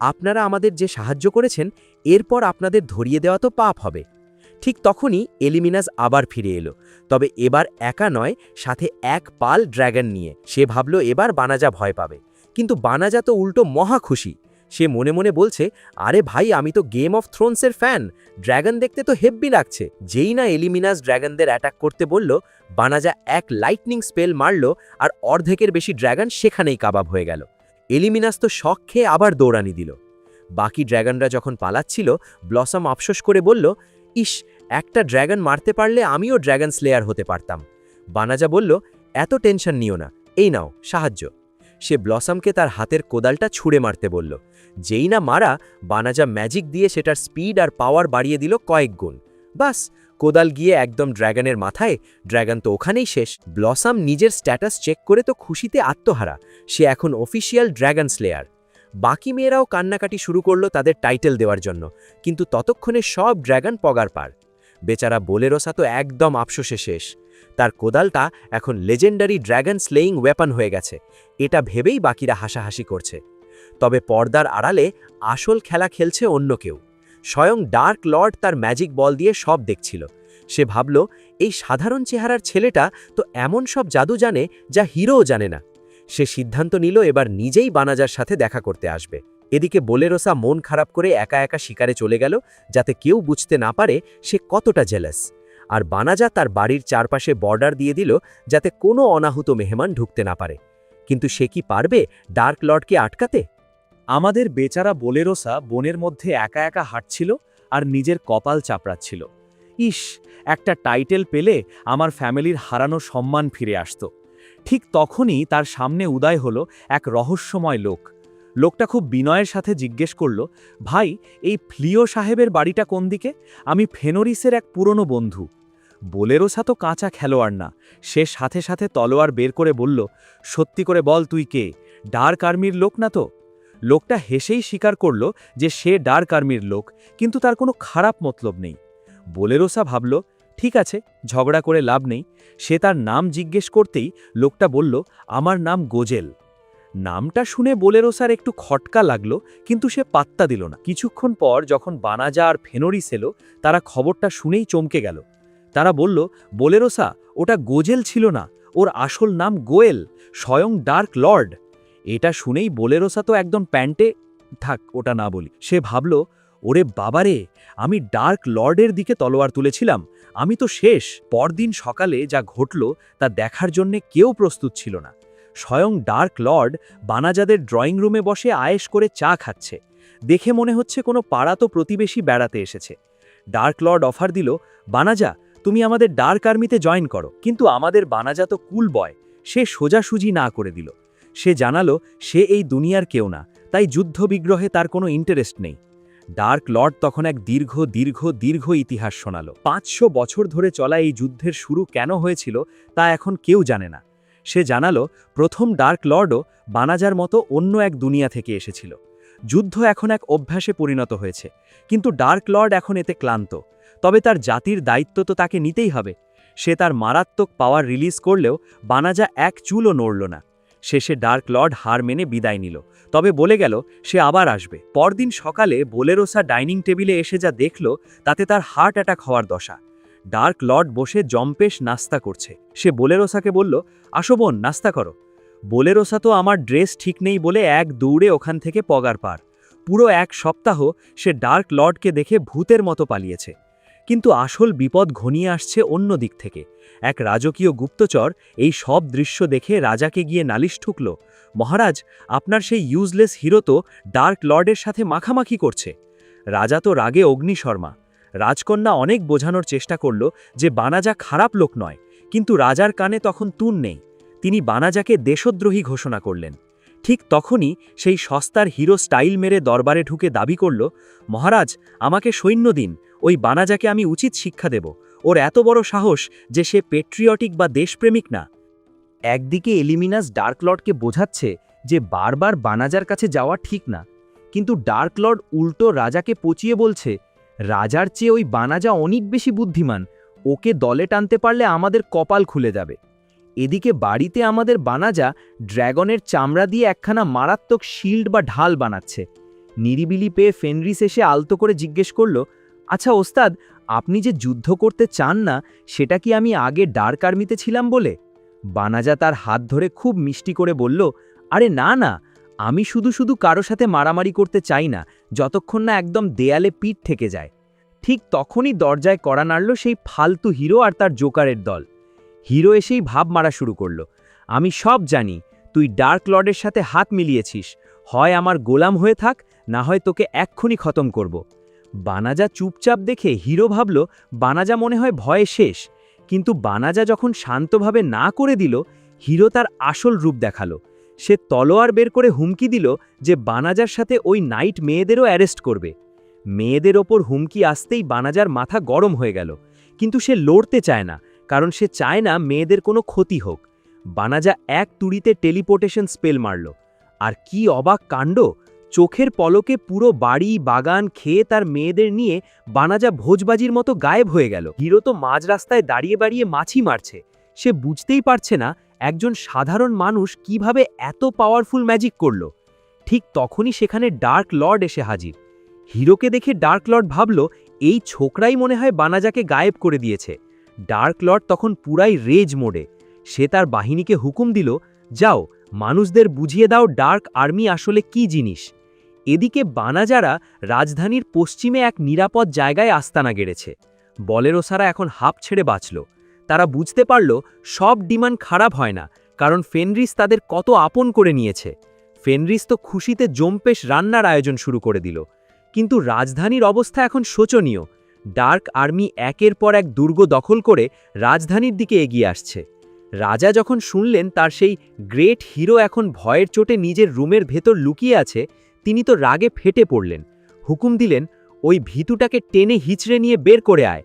Speaker 2: আপনারা আমাদের যে সাহায্য করেছেন, এরপর আপনাদের ধরিয়ে দেওয়া তো পাপ হবে। ঠিক তখনই এলিমিনাস আবার ফিরে এলো, তবে এবার একা নয়, সাথে এক পাল ড্র্যাগন নিয়ে। সে ভাবল এবার বানাজা ভয় পাবে, কিন্তু বানাজা তো উল্টো মহা খুশি। সে মনে মনে বলছে, আরে ভাই, আমি তো গেম অফ থ্রোনসের ফ্যান, ড্র্যাগন দেখতে তো হেব্বি লাগছে। যেই না এলিমিনাস ড্র্যাগনদের অ্যাটাক করতে বলল, বানাজা এক লাইটনিং স্পেল মারল, আর অর্ধেকের বেশি ড্র্যাগন সেখানেই কাবাব হয়ে গেল। এলিমিনাস তো শক খেয়ে আবার দৌড়ানি দিল। বাকি ড্র্যাগনরা যখন পালাচ্ছিল, ব্লসম আফসোস করে বলল, ইস, একটা ড্র্যাগন মারতে পারলে আমিও ড্র্যাগন স্লেয়ার হতে পারতাম। বানাজা বলল, এত টেনশন নিও না, এই নাও সাহায্য। সে ব্লসমকে তার হাতের কোদালটা ছুঁড়ে মারতে বলল। যেই না মারা, বানাজা ম্যাজিক দিয়ে সেটার স্পিড আর পাওয়ার বাড়িয়ে দিল কয়েক গুণ। বাস, কোদাল গিয়ে একদম ড্র্যাগনের মাথায়। ড্র্যাগন তো ওখানেই শেষ। ব্লসম নিজের স্ট্যাটাস চেক করে তো খুশিতে আত্মহারা। সে এখন অফিসিয়াল ড্র্যাগন স্লেয়ার। বাকি মেয়েরাও কান্নাকাটি শুরু করলো তাদের টাইটেল দেওয়ার জন্য, কিন্তু ততক্ষণে সব ড্র্যাগন পগার পার। বেচারা বোলেরোসা তো একদম আফসোসে শেষ। তার কোদালটা এখন লেজেন্ডারি ড্র্যাগন স্লেইং ওয়েপন হয়ে গেছে। এটা ভেবেই বাকিরা হাসাহাসি করছে। তবে পর্দার আড়ালে আসল খেলা খেলছে অন্য কেউ। স্বয়ং ডার্ক লর্ড তার ম্যাজিক বল দিয়ে সব দেখছিল। সে ভাবল, এই সাধারণ চেহারার ছেলেটা তো এমন সব জাদু জানে যা হিরোও জানে না। সে সিদ্ধান্ত নিল এবার নিজেই বানাজার সাথে দেখা করতে আসবে। এদিকে বোলেরোসা মন খারাপ করে একা একা শিকারে চলে গেল, যাতে কেউ বুঝতে না পারে সে কতটা জেলাস। আর বানাজা তার বাড়ির চারপাশে বর্ডার দিয়ে দিল, যাতে কোনো অনাহুত মেহমান ঢুকতে না পারে। কিন্তু সে কি পারবে ডার্ক লর্ডকে আটকাতে?
Speaker 1: আমাদের বেচারা বোলেরোসা বনের মধ্যে একা একা হাঁটছিল আর নিজের কপাল চাপড়াচ্ছিল। ইস, একটা টাইটেল পেলে আমার ফ্যামিলির হারানো সম্মান ফিরে আসত। ঠিক তখনই তার সামনে উদয় হলো এক রহস্যময় লোক। লোকটা খুব বিনয়ের সাথে জিজ্ঞেস করল, ভাই, এই ফ্লিও সাহেবের বাড়িটা কোন দিকে? আমি ফেনরিসের এক পুরনো বন্ধু। বোলেরোসা তো কাঁচা খেলোয়াড় না। সে সাথে সাথে তলোয়ার বের করে বলল, সত্যি করে বল, তুই কে? ডার্ক আর্মির লোক না তো? লোকটা হেসেই স্বীকার করল যে সে ডার্ক আর্মির লোক, কিন্তু তার কোনো খারাপ মতলব নেই। বোলেরোসা ভাবল, ঠিক আছে, ঝগড়া করে লাভ নেই। সে তার নাম জিজ্ঞেস করতেই লোকটা বলল, আমার নাম গোজেল। নামটা শুনে বোলেরোসার একটু খটকা লাগলো, কিন্তু সে পাত্তা দিল না। কিছুক্ষণ পর যখন বানাজা আর ফেনরিস এলো, তারা খবরটা শুনেই চমকে গেল। তারা বলল, বোলেরোসা, ওটা গোজেল ছিল না, ওর আসল নাম গোয়েল, স্বয়ং ডার্ক লর্ড। এটা শুনেই বোলেরোসা তো একদম প্যান্টে। থাক, ওটা না বলি। সে ভাবল, ওরে বাবারে, আমি ডার্ক লর্ডের দিকে তলোয়ার তুলেছিলাম, আমি তো শেষ। পরদিন সকালে যা ঘটল তা দেখার জন্যে কেউ প্রস্তুত ছিল না। স্বয়ং ডার্ক লর্ড বানাজাদের ড্রয়িং রুমে বসে আয়েশ করে চা খাচ্ছে। দেখে মনে হচ্ছে কোনো পাড়া তো প্রতিবেশী বেড়াতে এসেছে। ডার্ক লর্ড অফার দিল, বানাজা, তুমি আমাদের ডার্ক আর্মিতে জয়েন করো। কিন্তু আমাদের বানাজা তো কুল বয়, সে সোজাসুজি না করে দিল। সে জানালো সে এই দুনিয়ার কেউ না, তাই যুদ্ধ বিগ্রহে তার কোনো ইন্টারেস্ট নেই। ডার্ক লর্ড তখন এক দীর্ঘ দীর্ঘ দীর্ঘ ইতিহাস শোনালো। 500 বছর ধরে চলা এই যুদ্ধের শুরু কেন হয়েছিল তা এখন কেউ জানে না। সে জানালো, প্রথম ডার্ক লর্ডও বানাজার মতো অন্য এক দুনিয়া থেকে এসেছিল। যুদ্ধ এখন এক অভ্যাসে পরিণত হয়েছে, কিন্তু ডার্ক লর্ড এখন এতে ক্লান্ত।
Speaker 2: তবে তার জাতির দায়িত্ব তো তাকে নিতেই হবে। সে তার মারাত্মক পাওয়ার রিলিজ করলেও বানাজা এক চুলও নড়ল না। শেষে ডার্ক লর্ড হার মেনে বিদায় নিল, তবে বলে গেল সে আবার আসবে। পরদিন সকালে বোলেরোসা ডাইনিং টেবিলে এসে যা দেখল তাতে তার হার্ট অ্যাটাক হওয়ার দশা। ডার্ক লর্ড বসে জম্পেশ নাস্তা করছে। সে বোলেরোসাকে বলল, আসো বোন, নাস্তা করো। বোলেরোসা তো আমার ড্রেস ঠিক নেই বলে এক দৌড়ে ওখান থেকে পগার পার। পুরো এক সপ্তাহ সে ডার্ক লর্ডকে দেখে ভূতের মতো পালিয়েছে। কিন্তু আসল বিপদ ঘনিয়ে আসছে অন্য দিক থেকে। এক রাজকীয় গুপ্তচর এই সব দৃশ্য দেখে রাজাকে গিয়ে নালিশ ঠুকল, মহারাজ, আপনার সেই ইউজলেস হিরো তো ডার্ক লর্ডের সাথে মাখামাখি করছে। রাজা তো রাগে অগ্নিশর্মা। রাজকন্যা অনেক বোঝানোর চেষ্টা করল যে বানাজা খারাপ লোক নয়, কিন্তু রাজার কানে তখন তুন নেই। তিনি বানাজাকে দেশদ্রোহী ঘোষণা করলেন। ঠিক তখনই সেই সস্তার হিরো স্টাইল মেরে দরবারে ঢুকে দাবি করল, মহারাজ, আমাকে সৈন্য দিন, ওই বানাজাকে আমি উচিত শিক্ষা দেব। ওর এত বড় সাহস যে সে পেট্রিয়টিক বা দেশপ্রেমিক না।
Speaker 1: একদিকে এলিমিনাস ডার্ক লর্ডকে বোঝাচ্ছে যে বারবার বানাজার কাছে যাওয়া ঠিক না, কিন্তু ডার্ক লর্ড উল্টো রাজাকে পচিয়ে বলছে, রাজার চেয়ে ওই বানাজা অনেক বেশি বুদ্ধিমান, ওকে দলে টানতে পারলে আমাদের কপাল খুলে যাবে। এদিকে বাড়িতে আমাদের বানাজা ড্র্যাগনের চামড়া দিয়ে একখানা মারাত্মক শিল্ড বা ঢাল বানাচ্ছে। নিরিবিলি পেয়ে ফেনরিস এসে আলতো করে জিজ্ঞেস করল, আচ্ছা ওস্তাদ, আপনি যে যুদ্ধ করতে চান না সেটা কি আমি আগে ডার্ক আর্মিতে ছিলাম বলে? বানাজা তার হাত ধরে খুব মিষ্টি করে বলল, আরে না না, আমি শুধু শুধু কারো সাথে মারামারি করতে চাই না, যতক্ষণ না একদম দেয়ালে পিঠ থেকে যায়। ঠিক তখনই দরজায় কড়া নাড়ল সেই ফালতু হিরো আর তার জোকারের দল। হিরো এসেই ভাব মারা শুরু করল, আমি সব জানি, তুই ডার্ক লর্ডের সাথে হাত মিলিয়েছিস, হয় আমার গোলাম হয়ে থাক, না হয় তোকে এক্ষুনি খতম করব। বানাজা চুপচাপ দেখে হিরো ভাবল বানাজা মনে হয় ভয়ে শেষ, কিন্তু বানাজা যখন শান্তভাবে না করে দিল, হিরো তার আসল রূপ দেখালো। সে তলোয়ার বের করে হুমকি দিল যে বানাজার সাথে ওই নাইট মেয়েদেরও অ্যারেস্ট করবে। মেয়েদের ওপর হুমকি আসতেই বানাজার মাথা গরম হয়ে গেল, কিন্তু সে লড়তে চায় না, কারণ সে চায় না মেয়েদের কোনো ক্ষতি হোক। বানাজা এক তুড়িতে টেলিপোর্টেশন স্পেল মারল, আর কি অবাক কাণ্ড! চোখের পলকে পুরো বাড়ি, বাগান, ক্ষেত আর মেয়েদের নিয়ে বানাজা ভোজবাজির মতো গায়েব হয়ে গেল। হিরো তো মাঝ রাস্তায় দাঁড়িয়ে দাঁড়িয়ে মাছি মারছে। সে বুঝতেই পারছে না একজন সাধারণ মানুষ কিভাবে এত পাওয়ারফুল ম্যাজিক করল। ঠিক তখনই সেখানে ডার্ক লর্ড এসে হাজির। হিরোকে দেখে ডার্ক লর্ড ভাবল এই ছোকরাই মনে হয় বানাজাকে গায়েব করে দিয়েছে। ডার্ক লর্ড তখন পুরাই রেজ মোডে। সে তার বাহিনীকে হুকুম দিল, যাও, মানুষদের বুঝিয়ে দাও ডার্ক আর্মি আসলে কি জিনিস। এদিকে বানাজারা রাজধানীর পশ্চিমে এক নিরাপদ জায়গায় আস্তানা গেড়েছে। বলেরোসারা এখন হাঁপ ছেড়ে বাঁচল। তারা বুঝতে পারল সব ডিমান্ড খারাপ হয় না, কারণ ফেনরিস তাদের কত আপন করে নিয়েছে। ফেনরিস তো খুশিতে জম্পেশ রান্নার আয়োজন শুরু করে দিল। কিন্তু রাজধানীর অবস্থা এখন শোচনীয়। ডার্ক আর্মি একের পর এক দুর্গ দখল করে রাজধানীর দিকে এগিয়ে আসছে। রাজা যখন শুনলেন তার সেই গ্রেট হিরো এখন ভয়ের চোটে নিজের রুমের ভেতর লুকিয়ে আছে, তিনি তো রাগে ফেটে পড়লেন। হুকুম দিলেন, ওই ভীতুটাকে টেনে হিচড়ে নিয়ে বের করে আয়।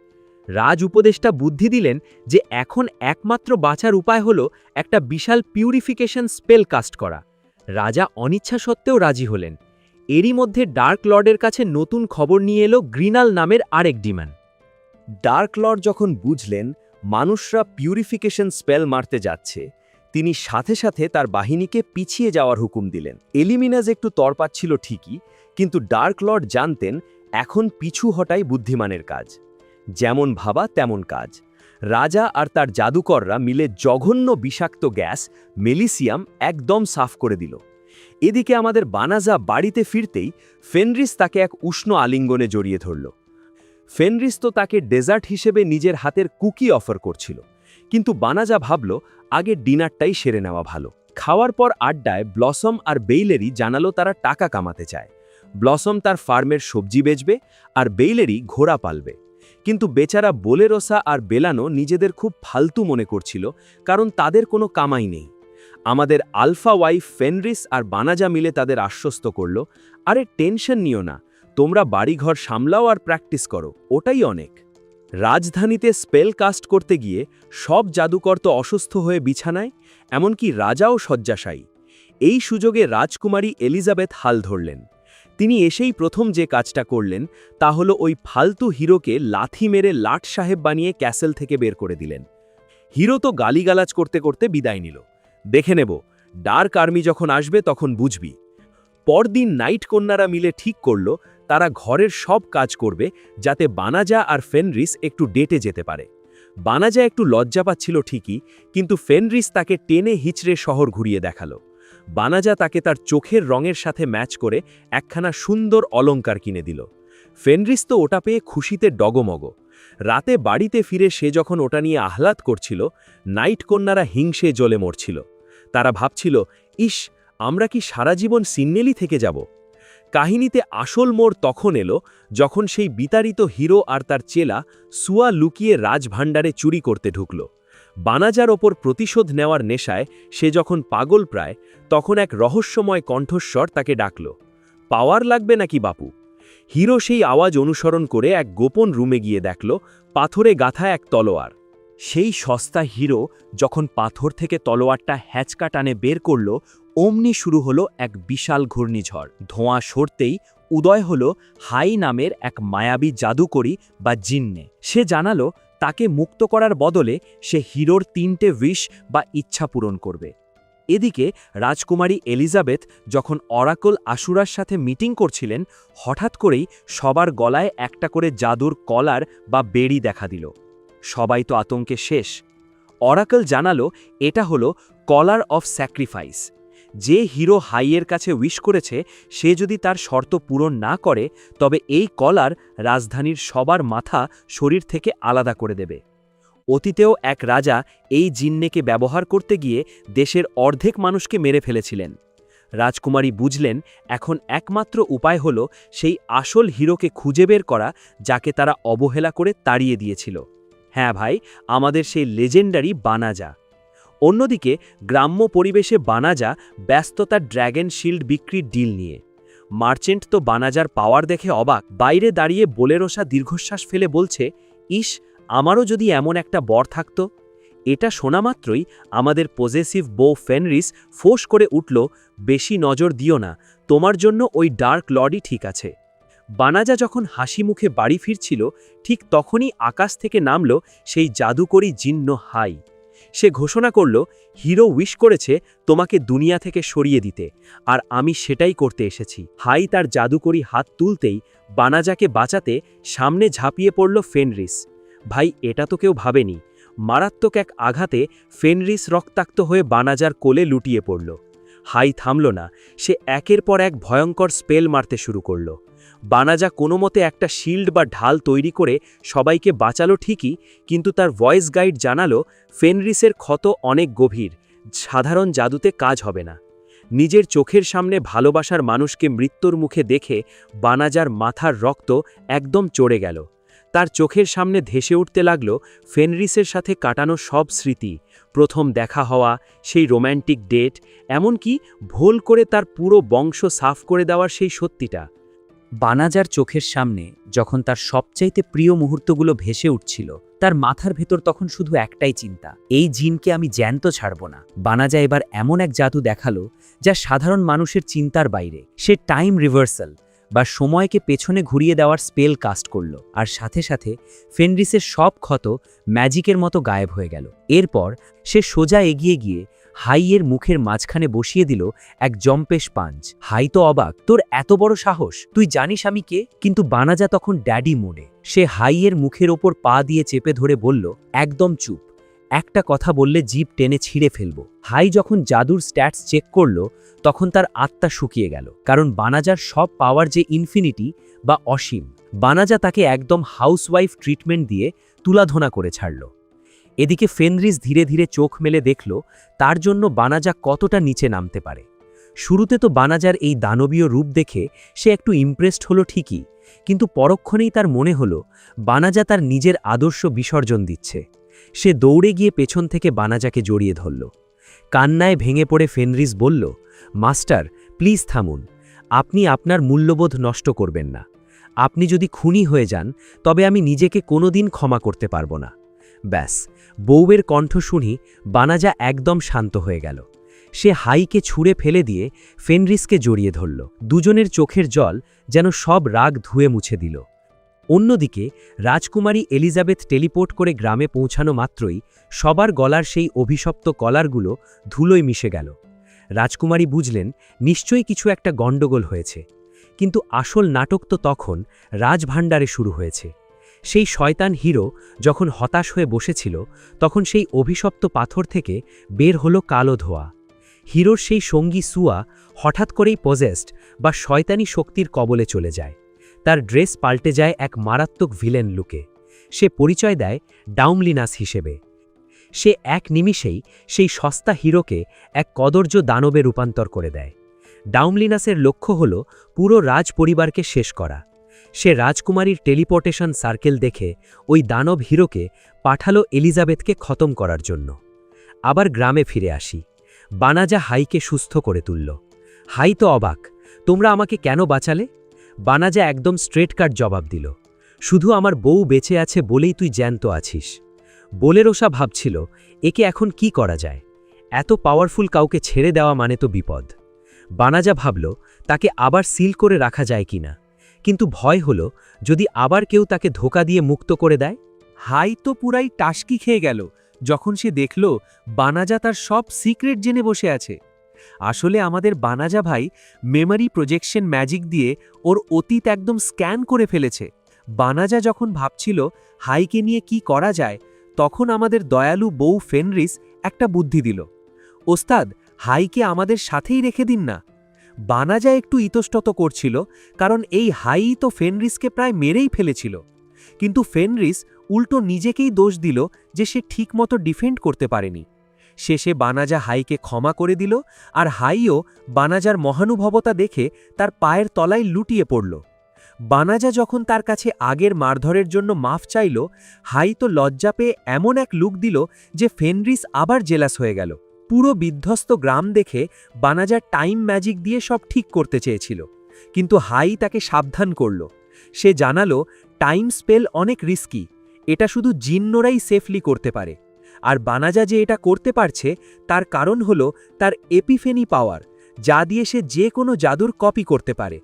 Speaker 1: রাজ উপদেষ্টা বুদ্ধি দিলেন যে এখন একমাত্র বাঁচার উপায় হলো একটা বিশাল পিউরিফিকেশন স্পেল কাস্ট করা। রাজা অনিচ্ছা সত্ত্বেও রাজি হলেন। এরই মধ্যে ডার্ক লর্ডের কাছে নতুন খবর নিয়ে এলো গ্রিনাল নামের আরেক ডিমান্ড।
Speaker 2: ডার্ক লর্ড যখন বুঝলেন মানুষরা পিউরিফিকেশন স্পেল মারতে যাচ্ছে, তিনি সাথে সাথে তার বাহিনীকে পিছিয়ে যাওয়ার হুকুম দিলেন। এলিমিনাজ একটু তরপাচ্ছিল ঠিকই, কিন্তু ডার্ক লর্ড জানতেন এখন পিছু হটাই বুদ্ধিমানের কাজ। যেমন ভাবা তেমন কাজ। রাজা আর তার জাদুকররা মিলে জঘন্য বিষাক্ত গ্যাস মেলিসিয়াম একদম সাফ করে দিল। এদিকে আমাদের বানাজা বাড়িতে ফিরতেই ফেনরিস তাকে এক উষ্ণ আলিঙ্গনে জড়িয়ে ধরল। ফেনরিস তো তাকে ডেজার্ট হিসেবে নিজের হাতের কুকি অফার করছিল, কিন্তু বানাজা ভাবল আগে ডিনারটাই সেরে নেওয়া ভালো। খাওয়ার পর আড্ডায় ব্লসম আর বেইলেরি জানালো তারা টাকা কামাতে চায়। ব্লসম তার ফার্মের সবজি বেচবে আর বেইলেরি ঘোড়া পালবে। কিন্তু বেচারা বোলেরোসা আর বেলানো নিজেদের খুব ফালতু মনে করছিল, কারণ তাদের কোনো কামাই নেই। আমাদের আলফা ওয়াইফ ফেনরিস আর বানাজা মিলে তাদের আশ্বস্ত করল, আরে টেনশন নিও না, তোমরা বাড়িঘর সামলাও আর প্র্যাকটিস করো, ওটাই অনেক। রাজধানীতে স্পেল কাস্ট করতে গিয়ে সব জাদুকর তো অসুস্থ হয়ে বিছানায়, এমনকি রাজাও শয্যাশায়ী। এই সুযোগে রাজকুমারী এলিজাবেথ হাল ধরলেন। তিনি এসেই প্রথম যে কাজটা করলেন তা হলো ওই ফালতু হিরোকে লাথি মেরে লাট সাহেব বানিয়ে ক্যাসেল থেকে বের করে দিলেন। হিরো তো গালিগালাজ করতে করতে বিদায় নিল। দেখে নেব, ডার্ক আর্মি যখন আসবে তখন বুঝবি। পরদিন নাইট কন্যারা মিলে ঠিক করল তারা ঘরের সব কাজ করবে যাতে বানাজা আর ফেনরিস একটু ডেটে যেতে পারে। বানাজা একটু লজ্জা পাচ্ছিল ঠিকই, কিন্তু ফেনরিস তাকে টেনে হিচড়ে শহর ঘুরিয়ে দেখালো। বানাজা তাকে তার চোখের রঙের সাথে ম্যাচ করে একখানা সুন্দর অলংকার কিনে দিল। ফেনরিস তো ওটা পেয়ে খুশিতে ডগমগ। রাতে বাড়িতে ফিরে সে যখন ওটা নিয়ে আহ্লাদ করছিল, নাইট কন্যারা হিংসে জ্বলে মরছিল। তারা ভাবছিল, ইস, আমরা কি সারা জীবন সিন্নেলি থেকে যাব। কাহিনীতে আসল মোড় তখন এলো যখন সেই বিতাড়িত হিরো আর তার চেলা সুয়া লুকিয়ে রাজভাণ্ডারে চুরি করতে ঢুকল। বানাজার ওপর প্রতিশোধ নেওয়ার নেশায় সে যখন পাগল প্রায়, তখন এক রহস্যময় কণ্ঠস্বর তাকে ডাকল, পাওয়ার লাগবে নাকি বাপু? হিরো সেই আওয়াজ অনুসরণ করে এক গোপন রুমে গিয়ে দেখল পাথরে গাঁথা এক তলোয়ার। সেই সস্তা হিরো যখন পাথর থেকে তলোয়ারটা হ্যাচকা টানে বের করল, অমনি শুরু হলো এক বিশাল ঘূর্ণিঝড়। ধোঁয়া সরতেই উদয় হলো হাই নামের এক মায়াবী জাদুকরী বা জিন্নে। সে জানালো তাকে মুক্ত করার বদলে সে হিরোর 3টে উইশ বা ইচ্ছা পূরণ করবে। এদিকে রাজকুমারী এলিজাবেথ যখন অরাকল আশুরার সাথে মিটিং করছিলেন, হঠাৎ করেই সবার গলায় একটা করে জাদুর কলার বা বেড়ি দেখা দিল। সবাই তো আতঙ্কে শেষ। অরাকল জানালো এটা হলো কলার অফ স্যাক্রিফাইস। যে হিরো হাইয়ের কাছে উইশ করেছে সে যদি তার শর্ত পূরণ না করে, তবে এই কলার রাজধানীর সবার মাথা শরীর থেকে আলাদা করে দেবে। অতীতেও এক রাজা এই জিন্নেকে ব্যবহার করতে গিয়ে দেশের অর্ধেক মানুষকে মেরে ফেলেছিলেন। রাজকুমারী বুঝলেন এখন একমাত্র উপায় হল সেই আসল হিরোকে খুঁজে বের করা, যাকে তারা অবহেলা করে তাড়িয়ে দিয়েছিল। হ্যাঁ ভাই, আমাদের সেই লেজেন্ডারি বানাজা। অন্যদিকে গ্রাম্য পরিবেশে বানাজা ব্যস্ত তার ড্র্যাগন শিল্ড বিক্রির ডিল নিয়ে। মার্চেন্ট তো বানাজার পাওয়ার দেখে অবাক। বাইরে দাঁড়িয়ে বোলেরোসা দীর্ঘশ্বাস ফেলে বলছে, ইস, আমারও যদি এমন একটা বর থাকত। এটা শোনা মাত্রই আমাদের পজেসিভ বউ ফেনরিস ফোঁস করে উঠল, বেশি নজর দিও না, তোমার জন্য ওই ডার্ক লর্ডই ঠিক আছে। বানাজা যখন হাসি মুখে বাড়ি ফিরছিল, ঠিক তখনই আকাশ থেকে নামল সেই জাদুকরী জিন্ন হাই। সে ঘোষণা করল, হিরো উইশ করেছে তোমাকে দুনিয়া থেকে সরিয়ে দিতে, আর আমি সেটাই করতে এসেছি। হাই তার জাদুকরী হাত তুলতেই বানাজাকে বাঁচাতে সামনে ঝাঁপিয়ে পড়ল ফেনরিস। ভাই, এটা তো কেউ ভাবেনি। মারাত্মক এক আঘাতে ফেনরিস রক্তাক্ত হয়ে বানাজার কোলে লুটিয়ে পড়ল। হাই থামল না, সে একের পর এক ভয়ঙ্কর স্পেল মারতে শুরু করল। বানাজা কোনো মতে একটা শিল্ড বা ঢাল তৈরি করে সবাইকে বাঁচালো ঠিকই, কিন্তু তার ভয়েস গাইড জানালো ফেনরিসের ক্ষত অনেক গভীর, সাধারণ জাদুতে কাজ হবে না। নিজের চোখের সামনে ভালোবাসার মানুষকে মৃত্যুর মুখে দেখে বানাজার মাথার রক্ত একদম চড়ে গেল। তার চোখের সামনে ধেসে উঠতে লাগল ফেনরিসের সাথে কাটানো সব স্মৃতি, প্রথম দেখা হওয়া, সেই রোম্যান্টিক ডেট, এমনকি ভুল করে তার পুরো বংশ সাফ করে দেওয়ার সেই সত্যিটা।
Speaker 1: বানাজার চোখের সামনে যখন তার সবচাইতে প্রিয় মুহূর্তগুলো ভেসে উঠছিল, তার মাথার ভেতর তখন শুধু একটাই চিন্তা, এই জিনকে আমি জ্যান্ত ছাড়ব না। বানাজা এবার এমন এক জাদু দেখালো যা সাধারণ মানুষের চিন্তার বাইরে। সে টাইম রিভার্সাল বা সময়কে পেছনে ঘুরিয়ে দেওয়ার স্পেল কাস্ট করল, আর সাথে সাথে ফেনরিসের সব ক্ষত ম্যাজিকের মতো গায়েব হয়ে গেল। এরপর সে সোজা এগিয়ে গিয়ে হাইয়ের মুখের মাঝখানে বসিয়ে দিল এক জম্পেশ পাঞ্চ। হাই তো অবাক, তোর এত বড় সাহস, তুই জানিস আমি কে? কিন্তু বানাজা তখন ড্যাডি মোডে। সে হাইয়ের মুখের ওপর পা দিয়ে চেপে ধরে বলল, একদম চুপ, একটা কথা বললে জিভ টেনে ছিঁড়ে ফেলব। হাই যখন জাদুর স্ট্যাটস চেক করল, তখন তার আত্মা শুকিয়ে গেল, কারণ বানাজার সব পাওয়ার যে ইনফিনিটি বা অসীম। বানাজা তাকে একদম হাউসওয়াইফ ট্রিটমেন্ট দিয়ে তুলাধনা করে ছাড়ল। এদিকে ফেনরিস ধীরে ধীরে চোখ মেলে দেখল তার জন্য বানাজা কতটা নিচে নামতে পারে। শুরুতে তো বানাজার এই দানবীয় রূপ দেখে সে একটু ইমপ্রেসড হলো ঠিকই, কিন্তু পরক্ষণেই তার মনে হলো বানাজা তার নিজের আদর্শ বিসর্জন দিচ্ছে। সে দৌড়ে গিয়ে পেছন থেকে বানাজাকে জড়িয়ে ধরল। কান্নায় ভেঙে পড়ে ফেনরিস বলল, মাস্টার, প্লিজ থামুন, আপনি আপনার মূল্যবোধ নষ্ট করবেন না। আপনি যদি খুনি হয়ে যান তবে আমি নিজেকে কোনোদিন ক্ষমা করতে পারব না। ব্যাস, বউয়ের কণ্ঠ শুনি বানাজা একদম শান্ত হয়ে গেল। সে হাইকে ছুঁড়ে ফেলে দিয়ে ফেনরিসকে জড়িয়ে ধরল। দুজনের চোখের জল যেন সব রাগ ধুয়ে মুছে দিল। অন্যদিকে রাজকুমারী এলিজাবেথ টেলিপোর্ট করে গ্রামে পৌঁছানো মাত্রই সবার গলার সেই অভিশপ্ত কলারগুলো ধুলোয় মিশে গেল। রাজকুমারী বুঝলেন নিশ্চয়ই কিছু একটা গণ্ডগোল হয়েছে, কিন্তু আসল নাটক তো তখন রাজভাণ্ডারে শুরু হয়েছে। সেই শয়তান হিরো যখন হতাশ হয়ে বসেছিল, তখন সেই অভিশপ্ত পাথর থেকে বের হলো কালো ধোঁয়া। হিরোর সেই সঙ্গী সুয়া হঠাৎ করেই পজেসড বা শয়তানি শক্তির কবলে চলে যায়। তার ড্রেস পাল্টে যায় এক মারাত্মক ভিলেন লুকে। সে পরিচয় দেয় ডাউমলিনাস হিসেবে। সে এক নিমিষেই সেই সস্তা হিরোকে এক কদর্য দানবে রূপান্তর করে দেয়। ডাউমলিনাসের লক্ষ্য হল পুরো রাজ পরিবারকে শেষ করা। সে রাজকুমারীর টেলিপোর্টেশন সার্কেল দেখে ওই দানব হিরোকে পাঠালো এলিজাবেথকে খতম করার জন্য। আবার গ্রামে ফিরে আসি। বানাজা হাইকে সুস্থ করে তুলল। হাই তো অবাক, তোমরা আমাকে কেন বাঁচালে? বানাজা একদম স্ট্রেট কাট জবাব দিল, শুধু আমার বউ বেঁচে আছে বলেই তুই জ্যান্ত আছিস। বোলেরোসা ভাবছিল একে এখন কি করা যায়, এত পাওয়ারফুল কাউকে ছেড়ে দেওয়া মানে তো বিপদ। বানাজা ভাবল তাকে আবার সিল করে রাখা যায় কিনা, কিন্তু ভয় হলো যদি আবার কেউ তাকে ধোঁকা দিয়ে মুক্ত করে দেয়।
Speaker 3: হাই তো পুরাই টাসকি খেয়ে গেল যখন সে দেখল বানাজা তার সব সিক্রেট জেনে বসে আছে। আসলে আমাদের বানাজা ভাই মেমরি প্রজেকশন ম্যাজিক দিয়ে ওর অতীত একদম স্ক্যান করে ফেলেছে। বানাজা যখন ভাবছিল হাইকে নিয়ে কি করা যায়, তখন আমাদের দয়ালু বউ ফেনরিস একটা বুদ্ধি দিল, ওস্তাদ হাইকে আমাদের সাথেই রেখে দিন না। বানাজা একটু ইতস্তত করছিল, কারণ এই হাই তো ফেনরিসকে প্রায় মেরেই ফেলেছিল। কিন্তু ফেনরিস উল্টো নিজেকেই দোষ দিল যে সে ঠিকমতো ডিফেন্ড করতে পারেনি। শেষে বানাজা হাইকে ক্ষমা করে দিল, আর হাইও বানাজার মহানুভবতা দেখে তার পায়ের তলায় লুটিয়ে পড়ল। বানাজা যখন তার কাছে আগের মারধরের জন্য মাফ চাইল, হাই তো লজ্জা পেয়ে এমন এক লুক দিল যে ফেনরিস আবার জেলাস হয়ে গেল। পুরো বিধ্বস্ত গ্রাম দেখে বানাজা টাইম ম্যাজিক দিয়ে সব ঠিক করতে চেয়েছিল, কিন্তু হাই তাকে সাবধান করল। সে জানালো টাইম স্পেল অনেক রিস্কি, এটা শুধু জিন্নরাই সেফলি করতে পারে। আর বানাজা যে এটা করতে পারছে তার কারণ হলো তার এপিফেনি পাওয়ার, যা দিয়ে সে যে কোনো জাদুর কপি করতে পারে।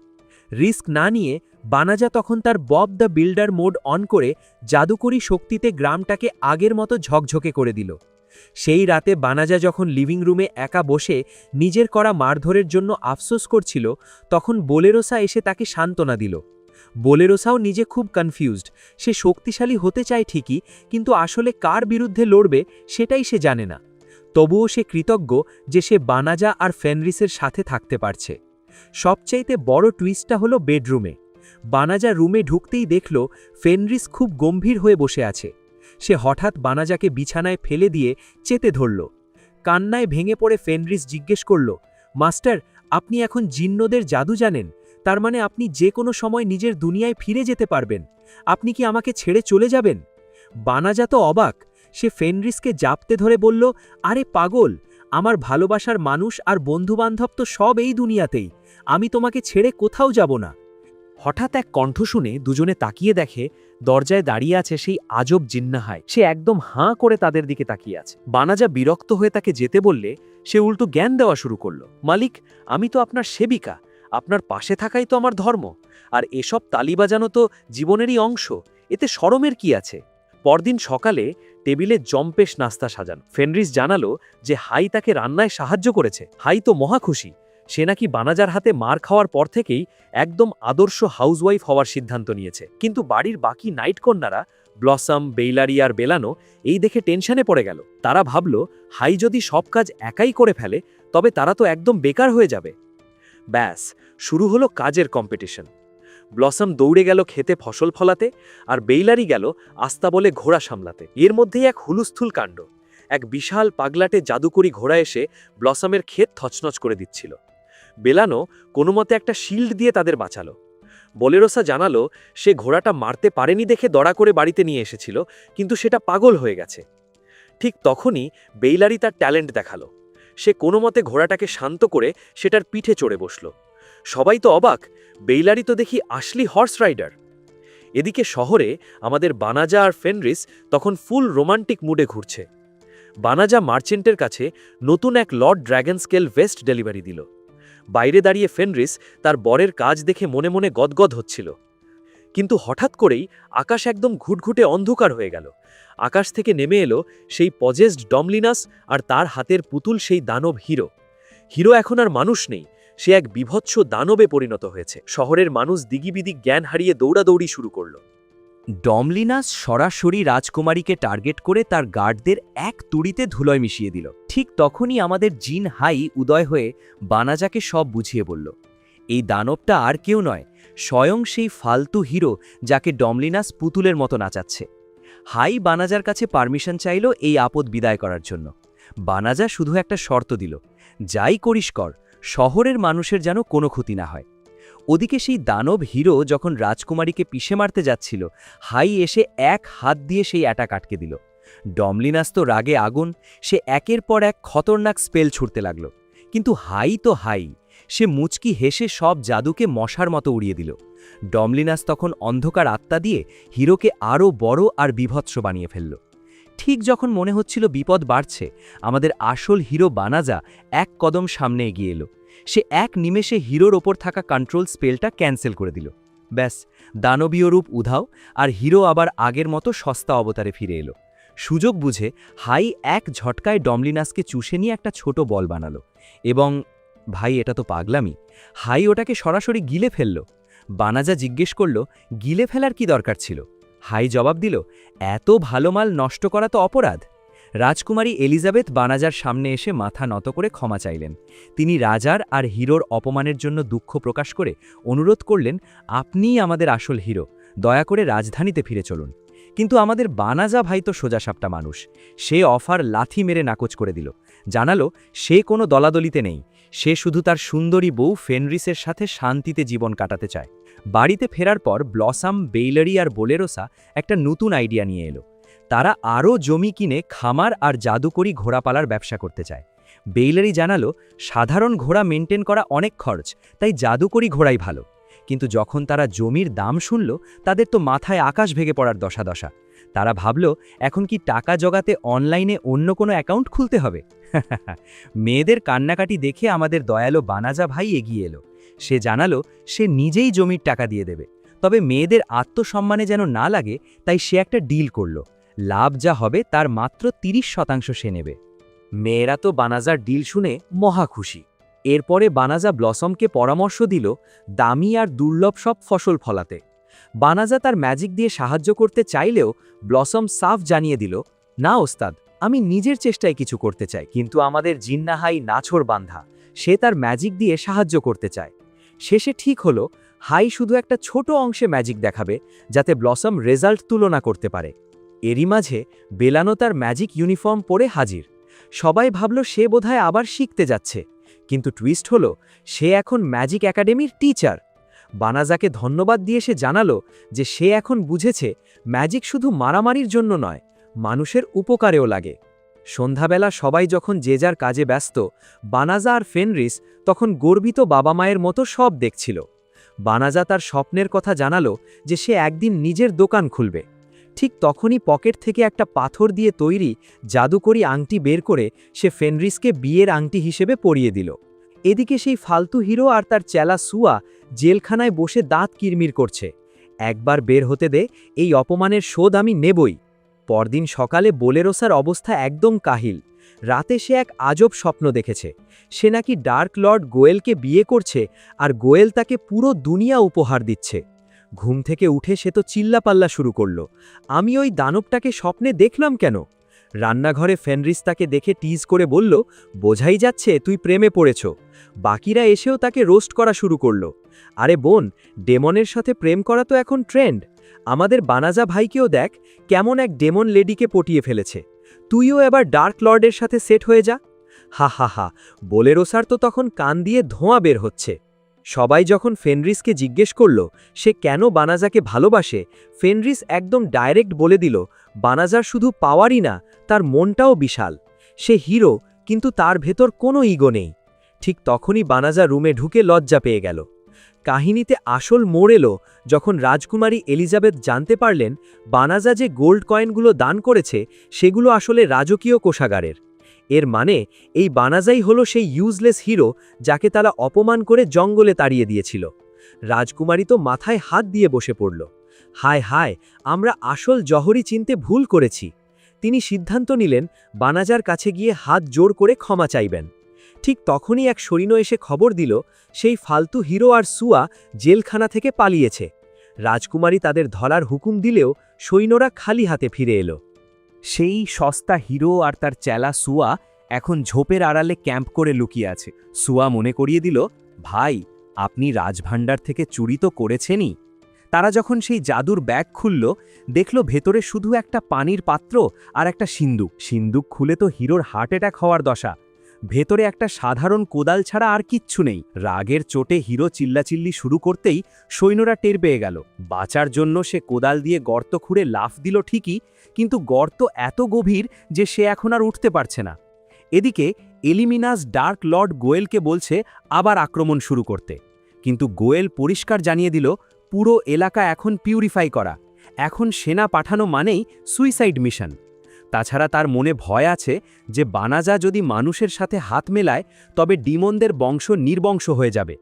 Speaker 3: রিস্ক না নিয়ে বানাজা তখন তার Bob the builder mode on করে জাদুকরী শক্তিতে গ্রামটাকে আগের মতো ঝকঝকে করে দিল। সেই রাতে বানাজা যখন লিভিং রুমে একা বসে নিজের করা মারধরের জন্য আফসোস করছিল, তখন বোলেরোসা এসে তাকে সান্ত্বনা দিল। বোলেরোসাও নিজে খুব কনফিউজড। সে শক্তিশালী হতে চায় ঠিকই, কিন্তু আসলে কার বিরুদ্ধে লড়বে সেটাই সে জানে না। তবুও সে কৃতজ্ঞ যে সে বানাজা আর ফেনরিসের সাথে থাকতে পারছে। সবচাইতে বড় টুইস্টটা হলো বেডরুমে। বানাজা রুমে ঢুকতেই দেখল ফেনরিস খুব গম্ভীর হয়ে বসে আছে। সে হঠাৎ বানাজাকে বিছানায় ফেলে দিয়ে চেতে ধরল। কান্নায় ভেঙে পড়ে ফেনরিস জিজ্ঞেস করল, মাস্টার, আপনি এখন জিন্নদের জাদু জানেন, তার মানে আপনি যে কোনো সময় নিজের দুনিয়ায় ফিরে যেতে পারবেন। আপনি কি আমাকে ছেড়ে চলে যাবেন? বানাজা তো অবাক। সে ফেনরিসকে জাপতে ধরে বলল, আরে পাগল, আমার ভালোবাসার মানুষ আর বন্ধুবান্ধব তো সব এই দুনিয়াতেই, আমি তোমাকে ছেড়ে কোথাও যাব না।
Speaker 1: হঠাৎ এক কণ্ঠ শুনে দুজনে তাকিয়ে দেখে দরজায় দাঁড়িয়ে আছে সেই আজব জিন্নাহায়। সে একদম হাঁ করে তাদের দিকে তাকিয়ে আছে। বানাজা বিরক্ত হয়ে তাকে যেতে বললে সে উল্টো জ্ঞান দেওয়া শুরু করল, মালিক, আমি তো আপনার সেবিকা, আপনার পাশে থাকাই তো আমার ধর্ম, আর এসব তালি বাজানো তো জীবনেরই অংশ, এতে শরমের কি আছে? পরদিন সকালে টেবিলে জম্পেশ নাস্তা সাজান। ফেনরিস জানালো যে হাই তাকে রান্নায় সাহায্য করেছে। হাই তো মহা খুশি। সে নাকি বানাজার হাতে মার খাওয়ার পর থেকেই একদম আদর্শ হাউসওয়াইফ হওয়ার সিদ্ধান্ত নিয়েছে। কিন্তু বাড়ির বাকি নাইট কন্যারা ব্লসম, বেইলারি আর বেলানো এই দেখে টেনশনে পড়ে গেল। তারা ভাবল হাই যদি সব কাজ একাই করে ফেলে তবে তারা তো একদম বেকার হয়ে যাবে। ব্যাস, শুরু হলো কাজের কম্পিটিশন। ব্লসম দৌড়ে গেল খেতে ফসল ফলাতে, আর বেইলারি গেল আস্তাবলে ঘোড়া সামলাতে। এর মধ্যেই এক হুলুস্থুল কাণ্ড। এক বিশাল পাগলাটে জাদুকরি ঘোড়া এসে ব্লসমের ক্ষেত থচনচ করে দিচ্ছিল। বেলানো কোনোমতে একটা শিল্ড দিয়ে তাদের বাঁচালো। বোলেরোসা জানালো সে ঘোড়াটা মারতে পারেনি দেখে দড়া করে বাড়িতে নিয়ে এসেছিল, কিন্তু সেটা পাগল হয়ে গেছে। ঠিক তখনই বেইলারি তার ট্যালেন্ট দেখালো। সে কোনোমতে ঘোড়াটাকে শান্ত করে সেটার পিঠে চড়ে বসল। সবাই তো অবাক, বেইলারি তো দেখি আসলি হর্স রাইডার। এদিকে শহরে আমাদের বানাজা আর ফেনরিস তখন ফুল রোমান্টিক মুডে ঘুরছে।
Speaker 3: বানাজা মার্চেন্টের কাছে নতুন এক Lord dragon scale vest delivery দিল। বাইরে দাঁড়িয়ে ফেনরিস তার বরের কাজ দেখে মনে মনে গদগদ হচ্ছিল। কিন্তু হঠাৎ করেই আকাশ একদম ঘুটঘুটে অন্ধকার হয়ে গেল। আকাশ থেকে নেমে এলো সেই পজেসড ডমলিনাস আর তার হাতের পুতুল সেই দানব হিরো। হিরো এখন আর মানুষ নেই, সে এক বিভৎস দানবে পরিণত হয়েছে। শহরের মানুষ দিগিবিদিক জ্ঞান হারিয়ে দৌড়াদৌড়ি শুরু করল।
Speaker 1: ডমলিনাস সরাসরি রাজকুমারীকে টার্গেট করে তার গার্ডদের এক তুড়িতে ধুলোয় মিশিয়ে দিল। ঠিক তখনই আমাদের জিন হাই উদয় হয়ে বানাজাকে সব বুঝিয়ে বলল, এই দানবটা আর কেউ নয়, স্বয়ং সেই ফালতু হিরো যাকে ডমলিনাস পুতুলের মতো নাচাচ্ছে। হাই বানাজার কাছে পারমিশন চাইল এই আপদ বিদায় করার জন্য। বানাজা শুধু একটা শর্ত দিল, যাই করিস কর, শহরের মানুষের যেন কোনো ক্ষতি না হয়। ওদিকে সেই দানব হিরো যখন রাজকুমারীকে পিষে মারতে যাচ্ছিল, হাই এসে এক হাত দিয়ে সেই অ্যাটাক আটকে দিল। ডমলিনাস তো রাগে আগুন, সে একের পর এক খতরনাক স্পেল ছুড়তে লাগল। কিন্তু হাই তো হাই, সে মুচকি হেসে সব জাদুকে মশার মতো উড়িয়ে দিল। ডমলিনাস তখন অন্ধকার আত্মা দিয়ে হিরোকে আরও বড় আর বিভৎস বানিয়ে ফেলল। ঠিক যখন মনে হচ্ছিল বিপদ বাড়ছে, আমাদের আসল হিরো বানাজা এক কদম সামনে এগিয়ে এলো। সে এক নিমেষে হিরোর ওপর থাকা কন্ট্রোল স্পেলটা ক্যান্সেল করে দিল। ব্যাস, দানবীয় রূপ উধাও, আর হিরো আবার আগের মতো সস্তা অবতারে ফিরে এলো। সুযোগ বুঝে হাই এক ঝটকায় ডমলিনাসকে চুষে নিয়ে একটা ছোট বল বানালো এবং ভাই, এটা তো পাগলামি। হাই ওটাকে সরাসরি গিলে ফেলল। বানাজা জিজ্ঞেস করল, গিলে ফেলার কি দরকার ছিল? হাই জবাব দিল, এত ভালো মাল নষ্ট করা তো অপরাধ। রাজকুমারী এলিজাবেথ বানাজার সামনে এসে মাথা নত করে ক্ষমা চাইলেন। তিনি রাজার আর হিরোর অপমানের জন্য দুঃখ প্রকাশ করে অনুরোধ করলেন, আপনিই আমাদের আসল হিরো, দয়া করে রাজধানীতে ফিরে চলুন। কিন্তু আমাদের বানাজা ভাই তো সোজাসাপটা মানুষ। সে অফার লাথি মেরে নাকচ করে দিল। জানালো সে কোনো দলাদলিতে নেই, সে শুধু তার সুন্দরী বউ ফেনরিসের সাথে শান্তিতে জীবন কাটাতে চায়। বাড়িতে ফেরার পর ব্লসাম, বেইলারি আর বোলেরোসা একটা নতুন আইডিয়া নিয়ে এলো। তারা আরও জমি কিনে খামার আর জাদুকরি ঘোড়া পালার ব্যবসা করতে চায়। বেইলারি জানালো, সাধারণ ঘোড়া মেনটেন করা অনেক খরচ, তাই জাদুকরি ঘোড়াই ভালো। কিন্তু যখন তারা জমির দাম শুনল, তাদের তো মাথায় আকাশ ভেঙে পড়ার দশা। তারা ভাবল, এখন কি টাকা জগাতে অনলাইনে অন্য কোনো অ্যাকাউন্ট খুলতে হবে? মেয়েদের কান্নাকাটি দেখে আমাদের দয়ালু বানাজা ভাই এগিয়ে এলো। সে জানালো সে নিজেই জমির টাকা দিয়ে দেবে, তবে মেয়েদের আত্মসম্মানে যেন না লাগে, তাই সে একটা ডিল করল। লাভ যা হবে তার মাত্র 30% সে নেবে। মেয়েরা তো বানাজার ডিল শুনে মহা খুশি। এরপরে বানাজা ব্লসমকে পরামর্শ দিল দামি আর দুর্লভ সব ফসল ফলাতে। বানাজা তার ম্যাজিক দিয়ে সাহায্য করতে চাইলেও ব্লসম সাফ জানিয়ে দিল, না ওস্তাদ, আমি নিজের চেষ্টায় কিছু করতে চাই। কিন্তু আমাদের জিন্নাহাই নাছোড় বান্ধা, সে তার ম্যাজিক দিয়ে সাহায্য করতে চায়। শেষে ঠিক হলো হাই শুধু একটা ছোট অংশে ম্যাজিক দেখাবে, যাতে ব্লসম রেজাল্ট তুলনা করতে পারে। এরই মাঝে বেলানো তার ম্যাজিক ইউনিফর্ম পরে হাজির। সবাই ভাবল সে বোধহয় আবার শিখতে যাচ্ছে, কিন্তু টুইস্ট হলো সে এখন ম্যাজিক একাডেমির টিচার। বানাজাকে ধন্যবাদ দিয়ে সে জানালো যে সে এখন বুঝেছে ম্যাজিক শুধু মারামারির জন্য নয়, মানুষের উপকারেও লাগে। সন্ধ্যাবেলা সবাই যখন যে যার কাজে ব্যস্ত, বানাজা আর ফেনরিস তখন গর্বিত বাবা মায়ের মতো সব দেখছিল। বানাজা তার স্বপ্নের কথা জানালো যে সে একদিন নিজের দোকান খুলবে। ঠিক তখনই পকেট থেকে একটা পাথর দিয়ে তৈরি জাদুকরি আংটি বের করে সে ফেনরিসকে বিয়ের আংটি হিসেবে পরিয়ে দিল। এদিকে সেই ফালতু হিরো আর তার চেলা সুয়া জেলখানায় বসে দাঁত কিরমির করছে। একবার বের হতে দে, এই অপমানের শোধ আমি নেবই। পরদিন সকালে বোলেরোসার অবস্থা একদম কাহিল। রাতে সে এক আজব স্বপ্ন দেখেছে। সে নাকি ডার্ক লর্ড গোয়েলকে বিয়ে করছে আর গোয়েল তাকে পুরো দুনিয়া উপহার দিচ্ছে। ঘুম থেকে উঠে সে তো চিল্লাপাল্লা শুরু করল, আমি ওই দানবটাকে স্বপ্নে দেখলাম কেন? রান্নাঘরে ফেনরিস তাকে দেখে টিজ করে বলল, বোঝাই যাচ্ছে তুই প্রেমে পড়েছ। বাকিরা এসেও তাকে রোস্ট করা শুরু করল। আরে বোন, ডেমনের সাথে প্রেম করা তো এখন ট্রেন্ড। আমাদের বানাজা ভাইকেও দেখ, কেমন এক ডেমন লেডিকে পটিয়ে ফেলেছে। তুইও এবার ডার্ক লর্ডের সাথে সেট হয়ে যা। হা হা হা, বোলেরোসার তো তখন কান দিয়ে ধোঁয়া বের হচ্ছে। সবাই যখন ফেনরিসকে জিজ্ঞেস করল সে কেন বানাজাকে ভালোবাসে, ফেনরিস একদম ডাইরেক্ট বলে দিল, বানাজার শুধু পাওয়ারই না, তার মনটাও বিশাল। সে হিরো, কিন্তু তার ভেতর কোনো ইগো নেই। ঠিক তখনই বানাজা রুমে ঢুকে লজ্জা পেয়ে গেল। কাহিনীতে আসল মোড় এলো যখন রাজকুমারী এলিজাবেথ জানতে পারলেন বানাজা যে গোল্ড কয়েনগুলো দান করেছে সেগুলো আসলে রাজকীয় কোষাগারের। এর মানে এই বানাজাই হলো সেই ইউজলেস হিরো যাকে তারা অপমান করে জঙ্গলে তাড়িয়ে দিয়েছিল। রাজকুমারী তো মাথায় হাত দিয়ে বসে পড়ল। হায় হায়, আমরা আসল জহরি চিনতে ভুল করেছি। তিনি সিদ্ধান্ত নিলেন বানাজার কাছে গিয়ে হাত জোড় করে ক্ষমা চাইবেন। ঠিক তখনই এক সৈন্য এসে খবর দিল সেই ফালতু হিরো আর সুয়া জেলখানা থেকে পালিয়েছে। রাজকুমারী তাদের ধরার হুকুম দিলেও সৈন্যরা খালি হাতে ফিরে এলো।
Speaker 3: সেই সস্তা হিরো আর তার চেলা সুয়া এখন ঝোপের আড়ালে ক্যাম্প করে লুকিয়ে আছে। সুয়া মনে করিয়ে দিল, ভাই, আপনি রাজভাণ্ডার থেকে চুরি তো করেছেনই। তারা যখন সেই জাদুর ব্যাগ খুলল, দেখল ভেতরে শুধু একটা পানির পাত্র আর একটা সিন্দুক। সিন্দুক খুলে তো হিরোর হার্ট অ্যাটাক হওয়ার দশা। ভেতরে একটা সাধারণ কোদাল ছাড়া আর কিচ্ছু নেই। রাগের চোটে হিরো চিল্লাচিল্লি শুরু করতেই সৈন্যরা টের পেয়ে গেল। বাঁচার জন্য সে কোদাল দিয়ে গর্ত খুঁড়ে লাফ দিল ঠিকই, কিন্তু গর্ত এত গভীর যে সে এখন আর উঠতে পারছে না। এদিকে এলিমিনাস ডার্ক লর্ড গোয়েলকে বলছে আবার আক্রমণ শুরু করতে, কিন্তু গোয়েল পরিষ্কার জানিয়ে দিল পুরো এলাকা এখন পিউরিফাই করা। এখন সেনা পাঠানো মানেই সুইসাইড মিশন। তাছাড়া তার মনে ভয় আছে যে বানাজা যদি মানুষের সাথে হাত মেলায় তবে ডিমনদের বংশ নির্বংশ হয়ে যাবে।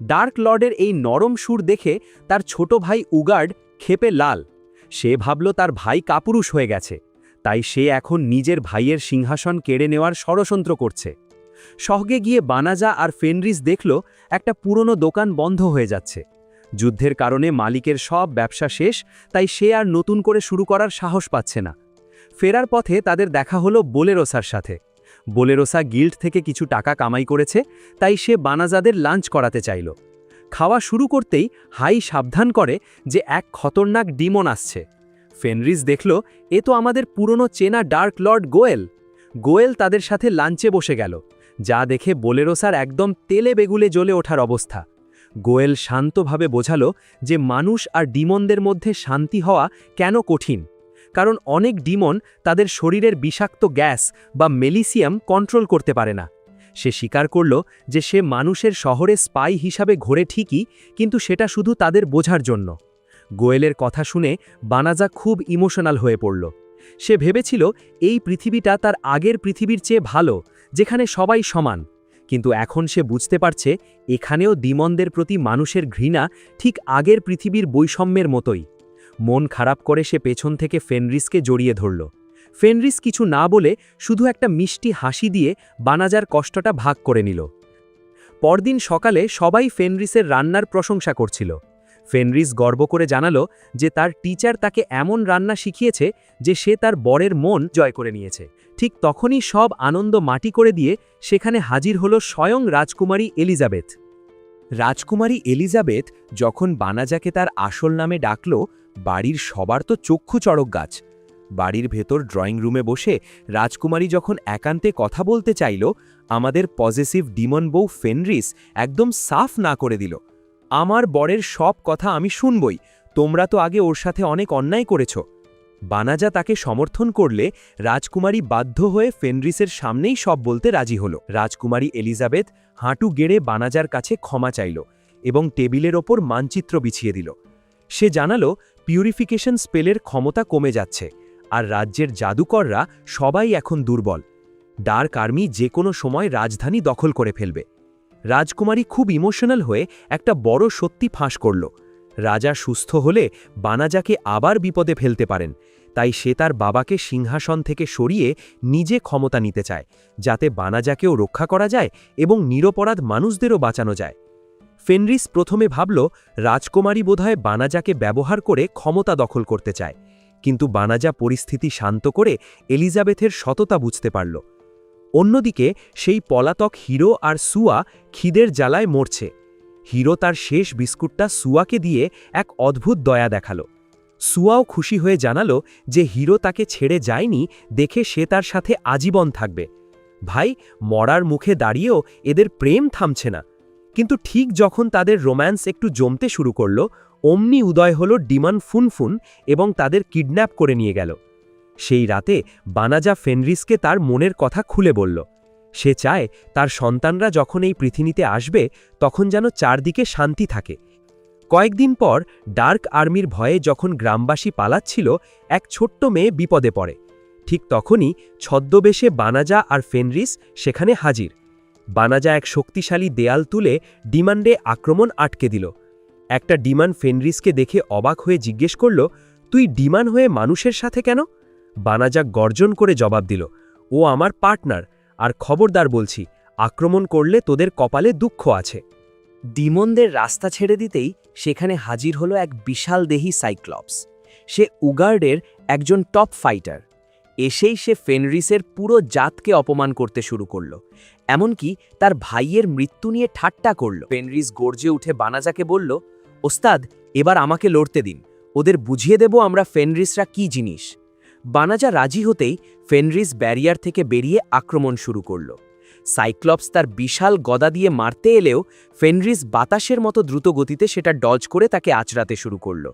Speaker 3: ডার্ক লর্ডের এই নরম সুর দেখে তার ছোট ভাই উগার্ড ক্ষেপে লাল। সে ভাবল তার ভাই কাপুরুষ হয়ে গেছে, তাই সে এখন নিজের ভাইয়ের সিংহাসন কেড়ে নেওয়ার ষড়যন্ত্র করছে। সহগে গিয়ে বানাজা আর ফেনরিস দেখল একটা পুরনো দোকান বন্ধ হয়ে যাচ্ছে। যুদ্ধের কারণে মালিকের সব ব্যবসা শেষ, তাই সে আর নতুন করে শুরু করার সাহস পাচ্ছে না। ফেরার পথে তাদের দেখা হলো বোলেরোসার সাথে। বোলেরোসা গিল্ড থেকে কিছু টাকা কামাই করেছে, তাই সে বানাজাদের লাঞ্চ করাতে চাইল। খাওয়া শুরু করতেই হাই সাবধান করে যে এক খতরনাক ডিমন আসছে। ফেনরিস দেখল এ তো আমাদের পুরনো চেনা ডার্ক লর্ড গোয়েল। গোয়েল তাদের সাথে লাঞ্চে বসে গেল, যা দেখে বোলেরোসার একদম তেলে বেগুলে জ্বলে ওঠার অবস্থা। গোয়েল শান্তভাবে বোঝালো যে মানুষ আর ডিমনদের মধ্যে শান্তি হওয়া কেন কঠিন, কারণ অনেক ডিমন তাদের শরীরের বিষাক্ত গ্যাস বা মেলিসিয়াম কন্ট্রোল করতে পারে না। সে স্বীকার করল যে সে মানুষের শহরে স্পাই হিসাবে ঘোরে ঠিকই, কিন্তু সেটা শুধু তাদের বোঝার জন্য। গোয়েলের কথা শুনে বানাজা খুব ইমোশনাল হয়ে পড়ল। সে ভেবেছিল এই পৃথিবীটা তার আগের পৃথিবীর চেয়ে ভালো, যেখানে সবাই সমান। কিন্তু এখন সে বুঝতে পারছে এখানেও ডিমনদের প্রতি মানুষের ঘৃণা ঠিক আগের পৃথিবীর বৈষম্যের মতোই। মন খারাপ করে সে পেছন থেকে ফেনরিসকে জড়িয়ে ধরল। ফেনরিস কিছু না বলে শুধু একটা মিষ্টি হাসি দিয়ে বানাজার কষ্টটা ভাগ করে নিল। পরদিন সকালে সবাই ফেনরিসের রান্নার প্রশংসা করছিল। ফেনরিস গর্ব করে জানালো যে তার টিচার তাকে এমন রান্না শিখিয়েছে যে সে তার বরের মন জয় করে নিয়েছে। ঠিক তখনই সব আনন্দ মাটি করে দিয়ে সেখানে হাজির হলো স্বয়ং রাজকুমারী এলিজাবেথ। রাজকুমারী এলিজাবেথ যখন বানাজাকে তার আসল নামে ডাকল, বাড়ির সবার তো চক্ষু চড়ক গাছ। বাড়ির ভেতর ড্রয়িং রুমে বসে রাজকুমারী যখন একান্তে কথা বলতে চাইল, আমাদের পজেসিভ ডিমন বউ ফেনরিস একদম সাফ না করে দিল, আমার বরের সব কথা আমি শুনবই, তোমরা তো আগে ওর সাথে অনেক অন্যায় করেছ। বানাজা তাকে সমর্থন করলে রাজকুমারী বাধ্য হয়ে ফেনরিসের সামনেই সব বলতে রাজি হল। রাজকুমারী এলিজাবেথ হাঁটু গেড়ে বানাজার কাছে ক্ষমা চাইল এবং টেবিলের ওপর মানচিত্র বিছিয়ে দিল। সে জানালো পিউরিফিকেশন স্পেলের ক্ষমতা কমে যাচ্ছে, আর রাজ্যের জাদুকররা সবাই এখন দুর্বল। ডার্ক আর্মি যে কোনো সময় রাজধানী দখল করে ফেলবে। রাজকুমারী খুব ইমোশনাল হয়ে একটা বড় সত্যি ফাঁস করল। রাজা সুস্থ হলে বানাজাকে আবার বিপদে ফেলতে পারেন, তাই সে তার বাবাকে সিংহাসন থেকে সরিয়ে নিজে ক্ষমতা নিতে চায়, যাতে বানাজাকেও রক্ষা করা যায় এবং নিরপরাধ মানুষদেরও বাঁচানো যায়। ফেনরিস প্রথমে ভাবল রাজকুমারী বোধহয় বানাজাকে ব্যবহার করে ক্ষমতা দখল করতে চায়, কিন্তু বানাজা পরিস্থিতি শান্ত করে এলিজাবেথের সততা বুঝতে পারল। অন্যদিকে সেই পলাতক হিরো আর সুয়া খিদের জ্বালায় মরছে। হিরো তার শেষ বিস্কুটটা সুয়াকে দিয়ে এক অদ্ভুত দয়া দেখালো। সুয়াও খুশি হয়ে জানালো যে হিরো তাকে ছেড়ে যায়নি, দেখে সে তার সাথে আজীবন থাকবে। ভাই, মরার মুখে দাঁড়িয়েও এদের প্রেম থামছে না। কিন্তু ঠিক যখন তাদের রোম্যান্স একটু জমতে শুরু করল, অমনি উদয় হল ডিমন ফুনফুন এবং তাদের কিডন্যাপ করে নিয়ে গেল। সেই রাতে বানাজা ফেনরিসকে তার মনের কথা খুলে বলল। সে চায় তার সন্তানরা যখন এই পৃথিবীতে আসবে তখন যেন চারদিকে শান্তি থাকে। কয়েকদিন পর ডার্ক আর্মির ভয়ে যখন গ্রামবাসী পালাচ্ছিল, এক ছোট্ট মেয়ে বিপদে পড়ে। ঠিক তখনই ছদ্মবেশে বানাজা আর ফেনরিস সেখানে হাজির। বানাজা এক শক্তিশালী দেয়াল তুলে ডিমান্ডে আক্রমণ আটকে দিল। একটা ডিমান ফেনরিসকে দেখে অবাক হয়ে জিজ্ঞেস করল, তুই ডিমান হয়ে মানুষের সাথে কেন? বানাজা গর্জন করে জবাব দিল, ও আমার পার্টনার, আর খবরদার বলছি, আক্রমণ করলে তোদের কপালে দুঃখ আছে।
Speaker 1: ডিমনদের রাস্তা ছেড়ে দিতেই সেখানে হাজির হলো এক বিশাল দেহী সাইক্লপস। সে উগার্ডের একজন টপ ফাইটার। এসেই সে ফেনরিসের পুরো জাতকে অপমান করতে শুরু করল, এমনকি তার ভাইয়ের মৃত্যু নিয়ে ঠাট্টা করল। ফেনরিস গর্জে উঠে বানাজাকে বলল, ওস্তাদ, এবার আমাকে লড়তে দিন, ওদের বুঝিয়ে দেব আমরা ফেনরিসরা কি জিনিস। বানাজা রাজি হতেই ফেনরিস ব্যারিয়ার থেকে বেরিয়ে আক্রমণ শুরু করল। সাইক্লপস তার বিশাল গদা দিয়ে মারতে এলেও ফেনরিস বাতাসের মতো দ্রুত গতিতে সেটা ডজ করে তাকে আঁচড়াতে শুরু করল।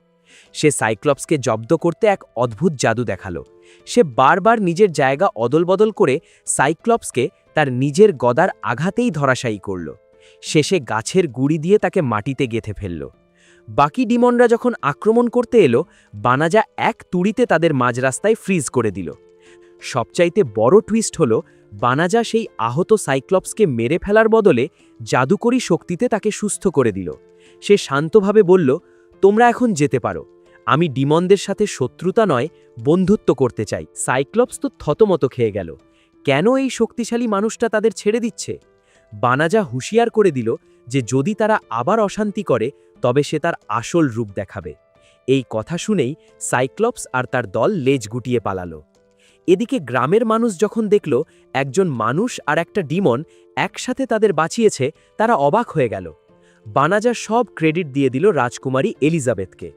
Speaker 1: সে সাইক্লপসকে জব্দ করতে এক অদ্ভুত জাদু দেখালো। সে বারবার নিজের জায়গা অদলবদল করে সাইক্লপসকে তার নিজের গদার আঘাতেই ধরাশায়ী করল। শেষে গাছের গুড়ি দিয়ে তাকে মাটিতে গেঁথে ফেলল। বাকি ডিমনরা যখন আক্রমণ করতে এলো, বানাজা এক তুড়িতে তাদের মাঝরাস্তায় ফ্রিজ করে দিল। সবচাইতে বড় টুইস্ট হলো, বানাজা সেই আহত সাইক্লপসকে মেরে ফেলার বদলে জাদুকরী শক্তিতে তাকে সুস্থ করে দিল। সে শান্তভাবে বলল, তোমরা এখন যেতে পারো, আমি ডিমনদের সাথে শত্রুতা নয়, বন্ধুত্ব করতে চাই। সাইক্লপস তো থতমত খেয়ে গেল, কেন এই শক্তিশালী মানুষটা তাদের ছেড়ে দিচ্ছে? বানাজা হুঁশিয়ার করে দিল যে যদি তারা আবার অশান্তি করে তবে সে তার আসল রূপ দেখাবে। এই কথা শুনেই সাইক্লপস আর তার দল লেজ গুটিয়ে পালালো। এদিকে গ্রামের মানুষ যখন দেখল একজন মানুষ আর একটা ডিমন একসাথে তাদের বাঁচিয়েছে, তারা অবাক হয়ে গেল। বানাজা সব ক্রেডিট দিয়ে দিল রাজকুমারী এলিজাবেথকে।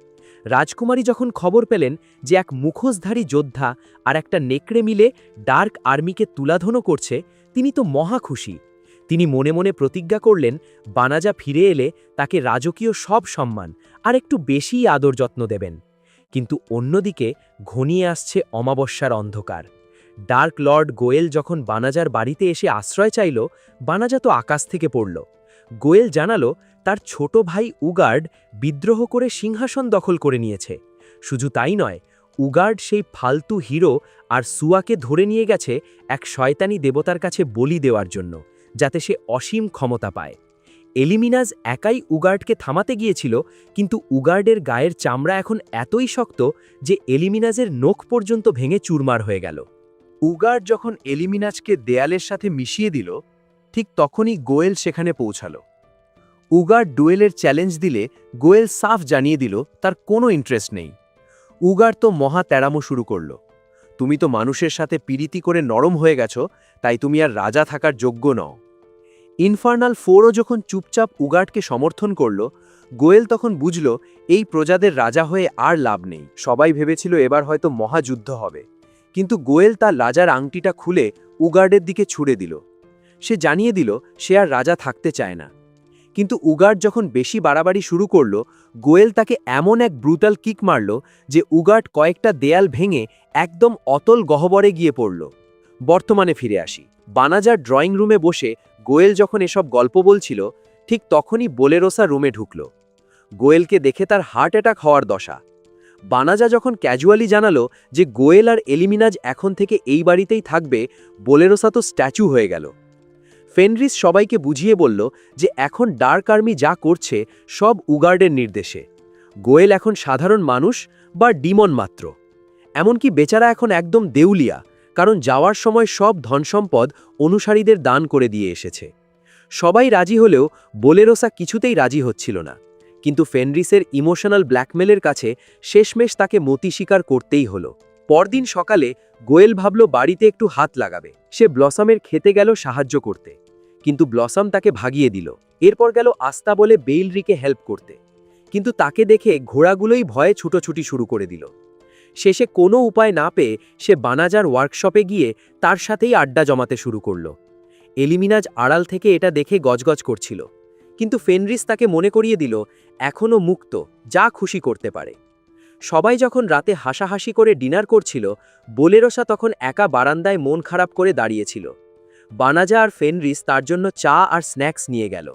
Speaker 1: রাজকুমারী যখন খবর পেলেন যে এক মুখোশধারী যোদ্ধা আর একটা নেকড়ে মিলে ডার্ক আর্মিকে তুলাধনো করছে, তিনি তো মহা খুশি। তিনি মনে মনে প্রতিজ্ঞা করলেন, বানাজা ফিরে এলে তাকে রাজকীয় সব সম্মান আর একটু বেশিই আদর যত্ন দেবেন। কিন্তু অন্যদিকে ঘনিয়ে আসছে অমাবস্যার অন্ধকার। ডার্ক লর্ড গোয়েল যখন বানাজার বাড়িতে এসে আশ্রয় চাইল, বানাজা তো আকাশ থেকে পড়ল। গোয়েল জানালো তার ছোট ভাই উগার্ড বিদ্রোহ করে সিংহাসন দখল করে নিয়েছে। শুধু তাই নয়, উগার্ড সেই ফালতু হিরো আর সুয়াকে ধরে নিয়ে গেছে এক শয়তানি দেবতার কাছে বলি দেওয়ার জন্য, যাতে সে অসীম ক্ষমতা পায়। এলিমিনাজ একাই উগার্ডকে থামাতে গিয়েছিল, কিন্তু উগার্ডের গায়ের চামড়া এখন এতই শক্ত যে এলিমিনাজের নখ পর্যন্ত ভেঙে চুরমার হয়ে গেল। উগার্ড যখন এলিমিনাজকে দেয়ালের সাথে মিশিয়ে দিল, ঠিক তখনই গোয়েল সেখানে পৌঁছাল। উগার্ড ডুয়েলের চ্যালেঞ্জ দিলে গোয়েল সাফ জানিয়ে দিল তার কোনো ইন্টারেস্ট নেই। উগার্ড তো মহা তেড়ামো শুরু করল, তুমি তো মানুষের সাথে পিরিতি করে নরম হয়ে গেছো, তাই তুমি আর রাজা থাকার যোগ্য নও। ইনফার্নাল ফোরও যখন চুপচাপ উগার্ডকে সমর্থন করল, গোয়েল তখন বুঝল এই প্রজাদের রাজা হয়ে আর লাভ নেই। সবাই ভেবেছিল এবার হয়তো মহাযুদ্ধ হবে, কিন্তু গোয়েল তার রাজার আংটিটা খুলে উগার্ডের দিকে ছুড়ে দিল। সে জানিয়ে দিল সে আর রাজা থাকতে চায় না। কিন্তু উগার্ড যখন বেশি বাড়াবাড়ি শুরু করল, গোয়েল তাকে এমন এক ব্রুটাল কিক মারল যে উগার্ড কয়েকটা দেয়াল ভেঙে একদম অতল গহ্বরে গিয়ে পড়ল। বর্তমানে ফিরে আসি। বানাজার ড্রয়িং রুমে বসে গোয়েল যখন এসব গল্প বলছিল, ঠিক তখনই বোলেরোসা রুমে ঢুকল। গোয়েলকে দেখে তার হার্ট অ্যাটাক হওয়ার দশা। বানাজা যখন ক্যাজুয়ালি জানালো যে গোয়েল আর এলিমিনাজ এখন থেকে এই বাড়িতেই থাকবে, বোলেরোসা তো স্ট্যাচু হয়ে গেল। ফেনরিস সবাইকে বুঝিয়ে বলল যে এখন ডার্ক আর্মি যা করছে সব উগার্ডের নির্দেশে। গোয়েল এখন সাধারণ মানুষ বা ডিমন মাত্র। এমনকি বেচারা এখন একদম দেউলিয়া, কারণ যাওয়ার সময় সব ধনসম্পদ অনুসারীদের দান করে দিয়ে এসেছে। সবাই রাজি হলেও বোলেরোসা কিছুতেই রাজি হচ্ছিল না। কিন্তু ফেনরিসের ইমোশনাল ব্ল্যাকমেলের কাছে শেষমেশ তাকে মতি স্বীকার করতেই হলো। পরদিন সকালে গোয়েল ভাবল বাড়িতে একটু হাত লাগাবে। সে ব্লসমের খেতে গেল সাহায্য করতে, কিন্তু ব্লসম তাকে ভাগিয়ে দিল। এরপর গেল আস্তা বলে বেইলরিকে হেল্প করতে, কিন্তু তাকে দেখে ঘোড়াগুলোই ভয়ে ছুটোছুটি শুরু করে দিল। শেষে কোনো উপায় না পেয়ে সে বানাজার ওয়ার্কশপে গিয়ে তার সাথেই আড্ডা জমাতে শুরু করল। এলিমিনাজ আড়াল থেকে এটা দেখে গজগজ করছিল, কিন্তু ফেনরিস তাকে মনে করিয়ে দিল এখনও মুক্ত, যা খুশি করতে পারে। সবাই যখন রাতে হাসাহাসি করে ডিনার করছিল, বোলেরোসা তখন একা বারান্দায় মন খারাপ করে দাঁড়িয়েছিল। বানাজা আর ফেনরিস তার জন্য চা আর স্ন্যাক্স নিয়ে গেল।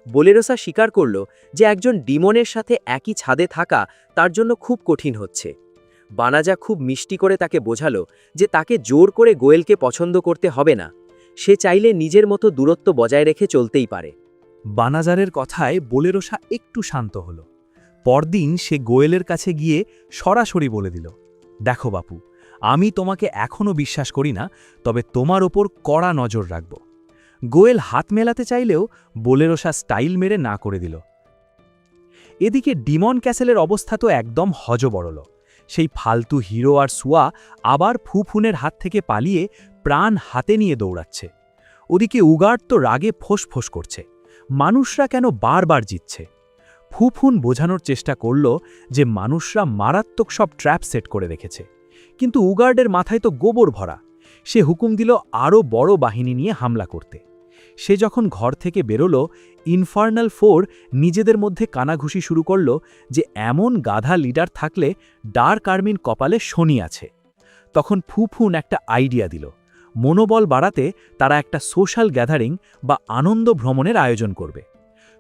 Speaker 1: বোলেরোসা স্বীকার করল যে একজন ডিমনের সাথে একই ছাদে থাকা তার জন্য খুব কঠিন হচ্ছে। বানাজা খুব মিষ্টি করে তাকে বোঝালো যে তাকে জোর করে গোয়েলকে পছন্দ করতে হবে না, সে চাইলে নিজের মতো দূরত্ব বজায় রেখে চলতেই পারে।
Speaker 3: বানাজারের কথায় বোলেরোসা একটু শান্ত হল। পরদিন সে গোয়েলের কাছে গিয়ে সরাসরি বলে দিল, দেখো বাপু, আমি তোমাকে এখনও বিশ্বাস করি না, তবে তোমার ওপর কড়া নজর রাখব। গোয়েল হাত মেলাতে চাইলেও বোলেরোসা স্টাইল মেরে না করে দিল। এদিকে ডিমন ক্যাসেলের অবস্থা তো একদম হজবরল। সেই ফালতু হিরো আর সুয়া আবার ফুফুনের হাত থেকে পালিয়ে প্রাণ হাতে নিয়ে দৌড়াচ্ছে। ওদিকে উগার্ড তো রাগে ফোঁস করছে, মানুষরা কেন বারবার জিতছে। ফুফুন বোঝানোর চেষ্টা করল যে মানুষরা মারাত্মক সব ট্র্যাপ সেট করে রেখেছে, কিন্তু উগার্ডের মাথায় তো গোবর ভরা। সে হুকুম দিল আরও বড় বাহিনী নিয়ে হামলা করতে। সে যখন ঘর থেকে বেরোল, ইনফার্নাল ফোর নিজেদের মধ্যে কানাঘুষি শুরু করল যে এমন গাধা লিডার থাকলে ডার্ক আর্মির কপালে শনি আছে। তখন ফুফুন একটা আইডিয়া দিল, মনোবল বাড়াতে তারা একটা সোশ্যাল গ্যাদারিং বা আনন্দ ভ্রমণের আয়োজন করবে।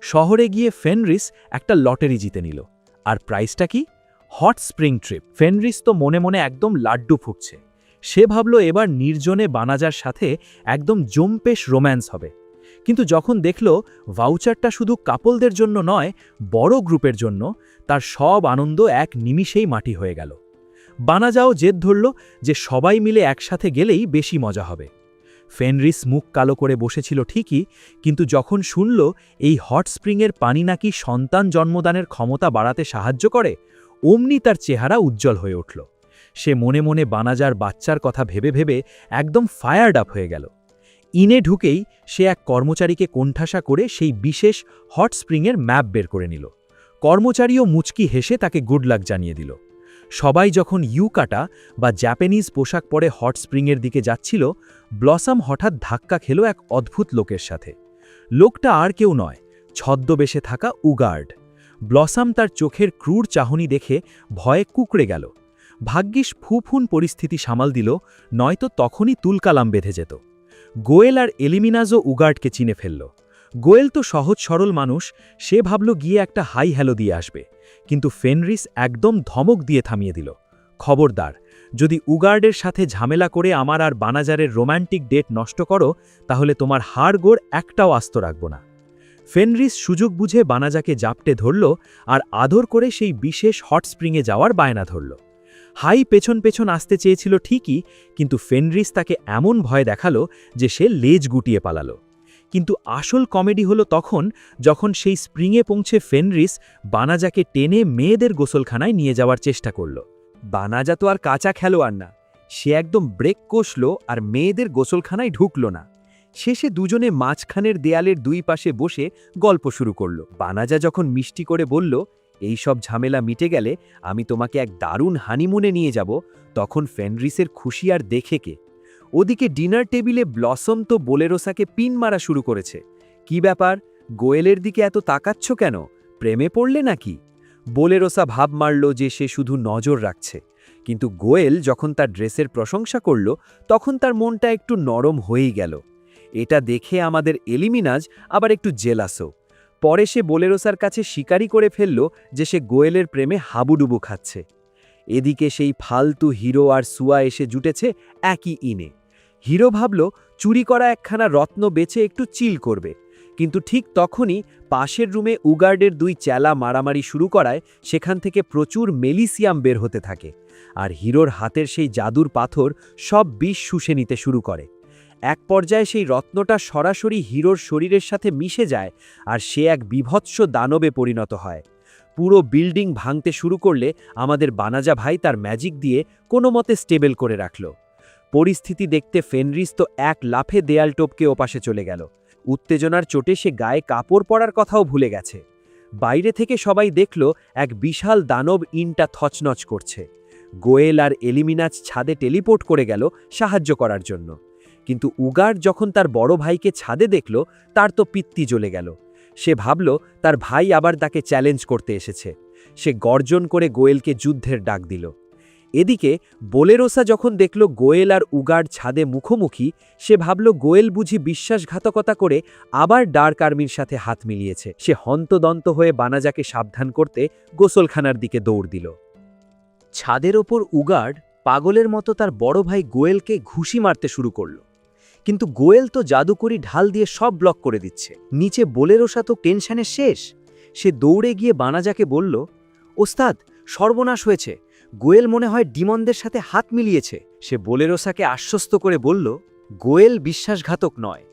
Speaker 3: শহরে গিয়ে ফেনরিস একটা লটারি জিতে নিল। আর প্রাইসটা কি? Hot spring trip. ফেনরিস তো মনে মনে একদম লাড্ডু ফুটছে। সে ভাবল এবার নির্জনে বানাজার সাথে একদম জম্পেশ রোম্যান্স হবে। কিন্তু যখন দেখল ভাউচারটা শুধু কাপলদের জন্য নয়, বড় গ্রুপের জন্য, তার সব আনন্দ এক নিমিষেই মাটি হয়ে গেল। বানাজাও জেদ ধরল যে সবাই মিলে একসাথে গেলেই বেশি মজা হবে। ফেনরিস মুখ কালো করে বসেছিল ঠিকই, কিন্তু যখন শুনল এই হট স্প্রিংয়ের পানি নাকি সন্তান জন্মদানের ক্ষমতা বাড়াতে সাহায্য করে, অমনি তার চেহারা উজ্জ্বল হয়ে উঠল। সে মনে মনে বানাজার বাচ্চার কথা ভেবে ভেবে একদম ফায়ার্ড আপ হয়ে গেল। ইনে ঢুকেই সে এক কর্মচারীকে কোণঠাসা করে সেই বিশেষ হট স্প্রিংয়ের ম্যাপ বের করে নিল। কর্মচারীও মুচকি হেসে তাকে গুড লাক জানিয়ে দিল। সবাই যখন ইউকাটা বা জাপানিজ পোশাক পরে হট স্প্রিংয়ের দিকে যাচ্ছিল, ব্লসাম হঠাৎ ধাক্কা খেল এক অদ্ভুত লোকের সাথে। লোকটা আর কেউ নয়, ছদ্মবেশে থাকা উগার্ড। ব্লসাম তার চোখের ক্রূর চাহনি দেখে ভয়ে কুঁকড়ে গেল। ভাগ্যিস ফুফুন পরিস্থিতি সামাল দিল, নয়তো তখনই তুলকালাম বেঁধে যেত। গোয়েল আর এলিমিনাজও উগার্ডকে চিনে ফেলল। গোয়েল তো সহজ সরল মানুষ, সে ভাবল গিয়ে একটা হাই হ্যালো দিয়ে আসবে, কিন্তু ফেনরিস একদম ধমক দিয়ে থামিয়ে দিল, খবরদার, যদি উগার্ডের সাথে ঝামেলা করে আমার আর বানাজারের রোম্যান্টিক ডেট নষ্ট করো, তাহলে তোমার হাড়গোড় একটাও আস্ত রাখব না। ফেনরিস সুযোগ বুঝে বানাজাকে জাপটে ধরল আর আদর করে সেই বিশেষ হট স্প্রিংয়ে যাওয়ার বায়না ধরল। হাই পেছন পেছন আসতে চেয়েছিল ঠিকই, কিন্তু ফেনরিস তাকে এমন ভয় দেখালো যে সে লেজ গুটিয়ে পালালো। কিন্তু আসল কমেডি হলো তখন, যখন সেই স্প্রিংয়ে পৌঁছে ফেনরিস বানাজাকে টেনে মেয়েদের গোসলখানায় নিয়ে যাওয়ার চেষ্টা করল।
Speaker 1: বানাজা তো আর কাঁচা খেলোয়াড় না, সে একদম ব্রেক কষল আর মেয়েদের গোসলখানায় ঢুকল না। শেষে দুজনে মাঝখানের দেয়ালের দুই পাশে বসে গল্প শুরু করল। বানাজা যখন মিষ্টি করে বলল, এই সব ঝামেলা মিটে গেলে আমি তোমাকে এক দারুণ হানিমুনে নিয়ে যাব, তখন ফেনরিসের খুশি আর দেখে কে। ওদিকে ডিনার টেবিলে ব্লসম তো বোলেরোসাকে পিন মারা শুরু করেছে। কি ব্যাপার, গোয়েলের দিকে এত তাকাচ্ছ কেন? প্রেমে পড়লে নাকি? বোলেরোসা ভাব মারল যে সে শুধু নজর রাখছে, কিন্তু গোয়েল যখন তার ড্রেসের প্রশংসা করল, তখন তার মনটা একটু নরম হয়েই গেল। এটা দেখে আমাদের এলিমিনাজ আবার একটু জেলাসও। পরে সে বোলেরোসার কাছে স্বীকারই করে ফেলল যে সে গোয়েলের প্রেমে হাবুডুবু খাচ্ছে। এদিকে সেই ফালতু হিরো আর সুয়া এসে জুটেছে একই ইনে। হিরো ভাবল চুরি করা একখানা রত্ন বেচে একটু চিল করবে, কিন্তু ঠিক তখনই পাশের রুমে উগার্ডের দুই চেলা মারামারি শুরু করায় সেখান থেকে প্রচুর মেলিসিয়াম বের হতে থাকে, আর হিরোর হাতের সেই জাদুর পাথর সব বিষ শুষে নিতে শুরু করে। এক পর্যায়ে সেই রত্নটা সরাসরি হিরোর শরীরের সাথে মিশে যায় আর সে এক বিভৎস দানবে পরিণত হয়। পুরো বিল্ডিং ভাঙতে শুরু করলে আমাদের বানাজা ভাই তার ম্যাজিক দিয়ে কোনো মতে স্টেবল করে রাখল। পরিস্থিতি দেখতে ফেনরিস তো এক লাফে দেয়াল টপকে ওপাশে চলে গেল। উত্তেজনার চোটে সে গায়ে কাপড় পরার কথাও ভুলে গেছে। বাইরে থেকে সবাই দেখল এক বিশাল দানব ইনটা থচনচ করছে। গোয়েল আর এলিমিনাজ ছাদে টেলিপোর্ট করে গেল সাহায্য করার জন্য, কিন্তু উগার্ড যখন তার বড় ভাইকে ছাদে দেখল, তার তো পিত্তি জ্বলে গেল। সে ভাবল তার ভাই আবার তাকে চ্যালেঞ্জ করতে এসেছে। সে গর্জন করে গোয়েলকে যুদ্ধের ডাক দিল।
Speaker 3: এদিকে বোলেরোসা যখন দেখল গোয়েল আর উগার্ড ছাদে মুখোমুখি, সে ভাবল গোয়েল বুঝি বিশ্বাসঘাতকতা করে আবার ডার্ক আর্মির সাথে হাত মিলিয়েছে। সে হন্তদন্ত হয়ে বানাজাকে সাবধান করতে গোসলখানার দিকে দৌড় দিল।
Speaker 1: ছাদের ওপর উগার্ড পাগলের মতো তার বড় ভাই গোয়েলকে ঘুষি মারতে শুরু করল, কিন্তু গোয়েল তো জাদুকরি ঢাল দিয়ে সব ব্লক করে দিচ্ছে। নিচে বোলেরোসা তো টেনশনে শেষ। সে দৌড়ে গিয়ে বানাজাকে বলল, ওস্তাদ, সর্বনাশ হয়েছে, গোয়েল মনে হয় ডিমনদের সাথে হাত মিলিয়েছে। সে বোলেরোসাকে আশ্বস্ত করে বলল, গোয়েল বিশ্বাসঘাতক নয়,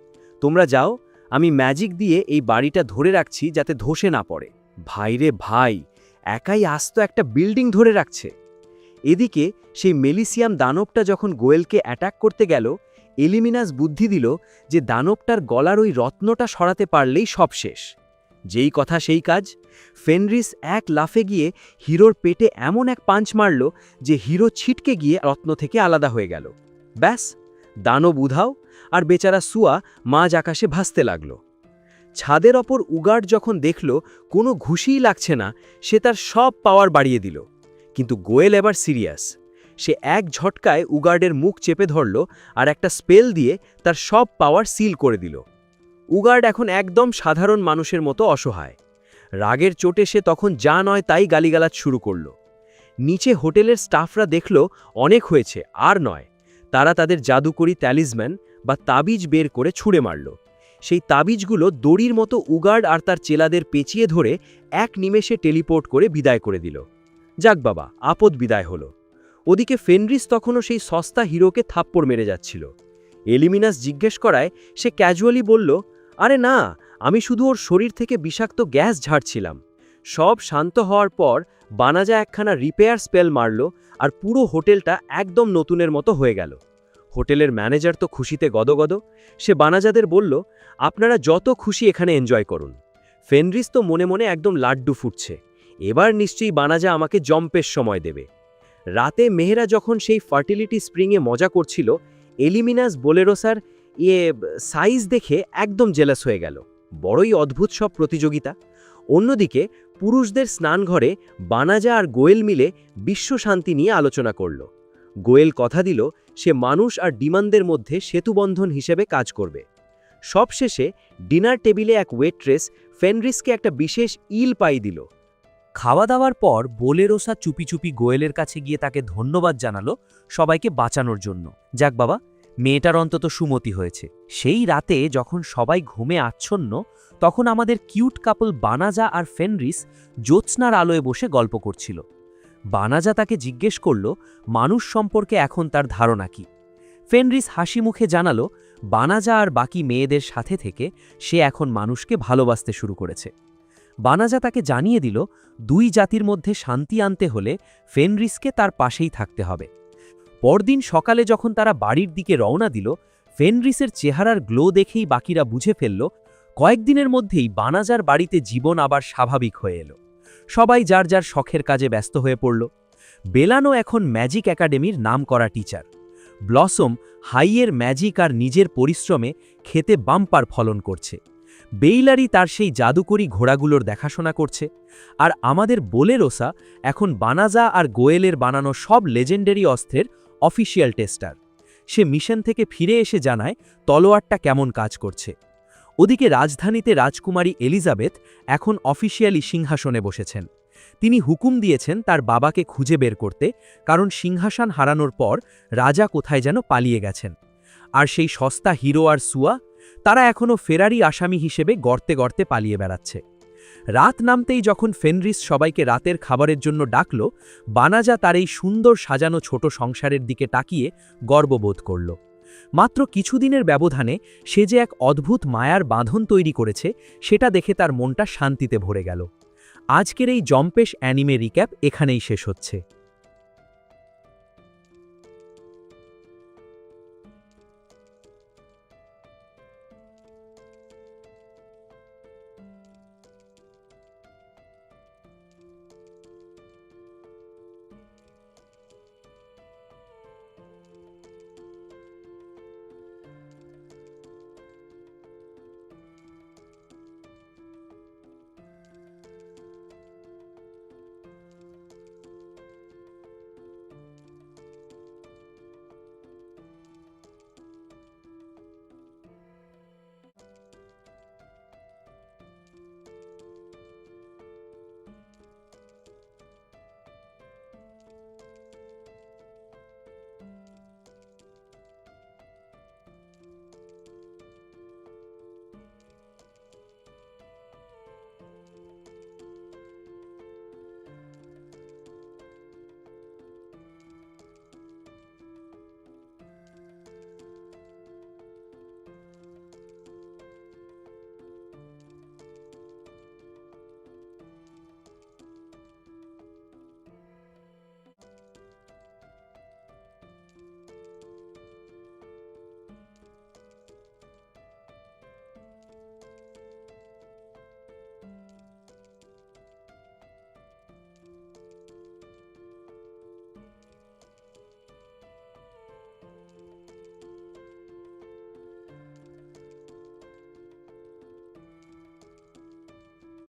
Speaker 1: তোমরা যাও, আমি ম্যাজিক দিয়ে এই বাড়িটা ধরে রাখছি যাতে ধসে না পড়ে। ভাইরে ভাই, একাই আস্ত একটা বিল্ডিং ধরে রাখছে। এদিকে সেই মেলিসিয়াম দানবটা যখন গোয়েলকে অ্যাটাক করতে গেল, এলিমিনাস বুদ্ধি দিল যে দানবটার গলার ওই রত্নটা সরাতে পারলেই সব শেষ। যেই কথা সেই কাজ। ফেনরিস এক লাফে গিয়ে হিরোর পেটে এমন এক পাঞ্চ মারল যে হিরো ছিটকে গিয়ে রত্ন থেকে আলাদা হয়ে গেল। ব্যাস, দানব উধাও, আর বেচারা সুয়া মাঝ আকাশে ভাসতে লাগল। ছাদের ওপর উগার্ড যখন দেখল কোনো ঘুষিই লাগছে না, সে তার সব পাওয়ার বাড়িয়ে দিল। কিন্তু গোয়েল এবার সিরিয়াস। সে এক ঝটকায় উগার্ডের মুখ চেপে ধরল আর একটা স্পেল দিয়ে তার সব পাওয়ার সিল করে দিল। উগার্ড এখন একদম সাধারণ মানুষের মতো অসহায়। রাগের চোটে সে তখন যা নয় তাই গালিগালাজ শুরু করল। নিচে হোটেলের স্টাফরা দেখল অনেক হয়েছে, আর নয়। তারা তাদের জাদুকরি ট্যালিসম্যান বা তাবিজ বের করে ছুঁড়ে মারল। সেই তাবিজগুলো দড়ির মতো উগার্ড আর তার চেলাদের পেঁচিয়ে ধরে এক নিমেষে টেলিপোর্ট করে বিদায় করে দিল। যাক বাবা, আপদ বিদায় হলো। ওদিকে ফেনরিস তখনও সেই সস্তা হিরোকে থাপ্পড় মেরে যাচ্ছিল। এলিমিনাস জিজ্ঞেস করায় সে ক্যাজুয়ালি বলল, আরে না, আমি শুধু ওর শরীর থেকে বিষাক্ত গ্যাস ঝাড়ছিলাম। সব শান্ত হওয়ার পর বানাজা একখানা রিপেয়ার স্পেল মারল আর পুরো হোটেলটা একদম নতুনের মতো হয়ে গেল। হোটেলের ম্যানেজার তো খুশিতে গদগদ। সে বানাজাদের বলল, আপনারা যত খুশি এখানে এনজয় করুন। ফেনরিস তো মনে মনে একদম লাড্ডু ফুটছে। এবার নিশ্চয়ই বানাজা আমাকে জম্পের সময় দেবে। রাতে মেহেরা যখন সেই ফার্টিলিটি স্প্রিংয়ে মজা করছিল, এলিমিনাস বোলেরোসার সাইজ দেখে একদম জেলাস হয়ে গেল। বড়ই অদ্ভুত সব প্রতিযোগিতা। অন্যদিকে পুরুষদের স্নানঘরে বানাজা আর গোয়েল মিলে বিশ্ব শান্তি নিয়ে আলোচনা করল। গোয়েল কথা দিল সে মানুষ আর ডিমানদের মধ্যে সেতুবন্ধন হিসেবে কাজ করবে। সবশেষে ডিনার টেবিলে এক ওয়েট্রেস ফেনরিসকে একটা বিশেষ ইল পাই দিল। খাওয়া দাওয়ার পর বোলেরোসা চুপি চুপি গোয়েলের কাছে গিয়ে তাকে ধন্যবাদ জানালো সবাইকে বাঁচানোর জন্য। যাক বাবা, মেয়েটার অন্তত সুমতি হয়েছে। সেই রাতে যখন সবাই ঘুমে আচ্ছন্ন, তখন আমাদের কিউট কাপল বানাজা আর ফেনরিস জ্যোৎস্নার আলোয় বসে গল্প করছিল। বানাজা তাকে জিজ্ঞেস করল মানুষ সম্পর্কে এখন তার ধারণা কি। ফেনরিস হাসি মুখে জানালো বানাজা আর বাকি মেয়েদের সাথে থেকে সে এখন মানুষকে ভালোবাসতে শুরু করেছে। বানাজা তাকে জানিয়ে দিল দুই জাতির মধ্যে শান্তি আনতে হলে ফেনরিসকে তার পাশেই থাকতে হবে। পরদিন সকালে যখন তারা বাড়ির দিকে রওনা দিল, ফেনরিসের চেহারার গ্লো দেখেই বাকিরা বুঝে ফেলল কয়েকদিনের মধ্যেই বানাজার বাড়িতে জীবন আবার স্বাভাবিক হয়ে এলো। সবাই যার যার শখের কাজে ব্যস্ত হয়ে পড়ল। বেলানো এখন ম্যাজিক একাডেমির নামকরা টিচার। ব্লসম হাইয়ের ম্যাজিক আর নিজের পরিশ্রমে খেতে বাম্পার ফলন করছে। বেইলারি তার সেই জাদুকরি ঘোড়াগুলোর দেখাশোনা করছে। আর আমাদের বোলেরোসা এখন বানাজা আর গোয়েলের বানানো সব লেজেন্ডারি অস্ত্রের অফিসিয়াল টেস্টার। সে মিশন থেকে ফিরে এসে জানায় তলোয়ারটা কেমন কাজ করছে। ওদিকে রাজধানীতে রাজকুমারী এলিজাবেথ এখন অফিসিয়ালি সিংহাসনে বসেছেন। তিনি হুকুম দিয়েছেন তার বাবাকে খুঁজে বের করতে, কারণ সিংহাসন হারানোর পর রাজা কোথায় যেন পালিয়ে গেছেন। আর সেই সস্তা হিরো আর সুয়া, তারা এখনও ফেরারি আসামি হিসেবে গর্তে গর্তে পালিয়ে বেড়াচ্ছে। রাত নামতেই যখন ফেনরিস সবাইকে রাতের খাবারের জন্য ডাকল, বানাজা তার এই সুন্দর সাজানো ছোট সংসারের দিকে তাকিয়ে গর্ববোধ করল। মাত্র কিছুদিনের ব্যবধানে সে যে এক অদ্ভুত মায়ার বাঁধন তৈরি করেছে, সেটা দেখে তার মনটা শান্তিতে ভরে গেল। আজকের এই জম্পেশ অ্যানিমে রিক্যাপ এখানেই শেষ হচ্ছে।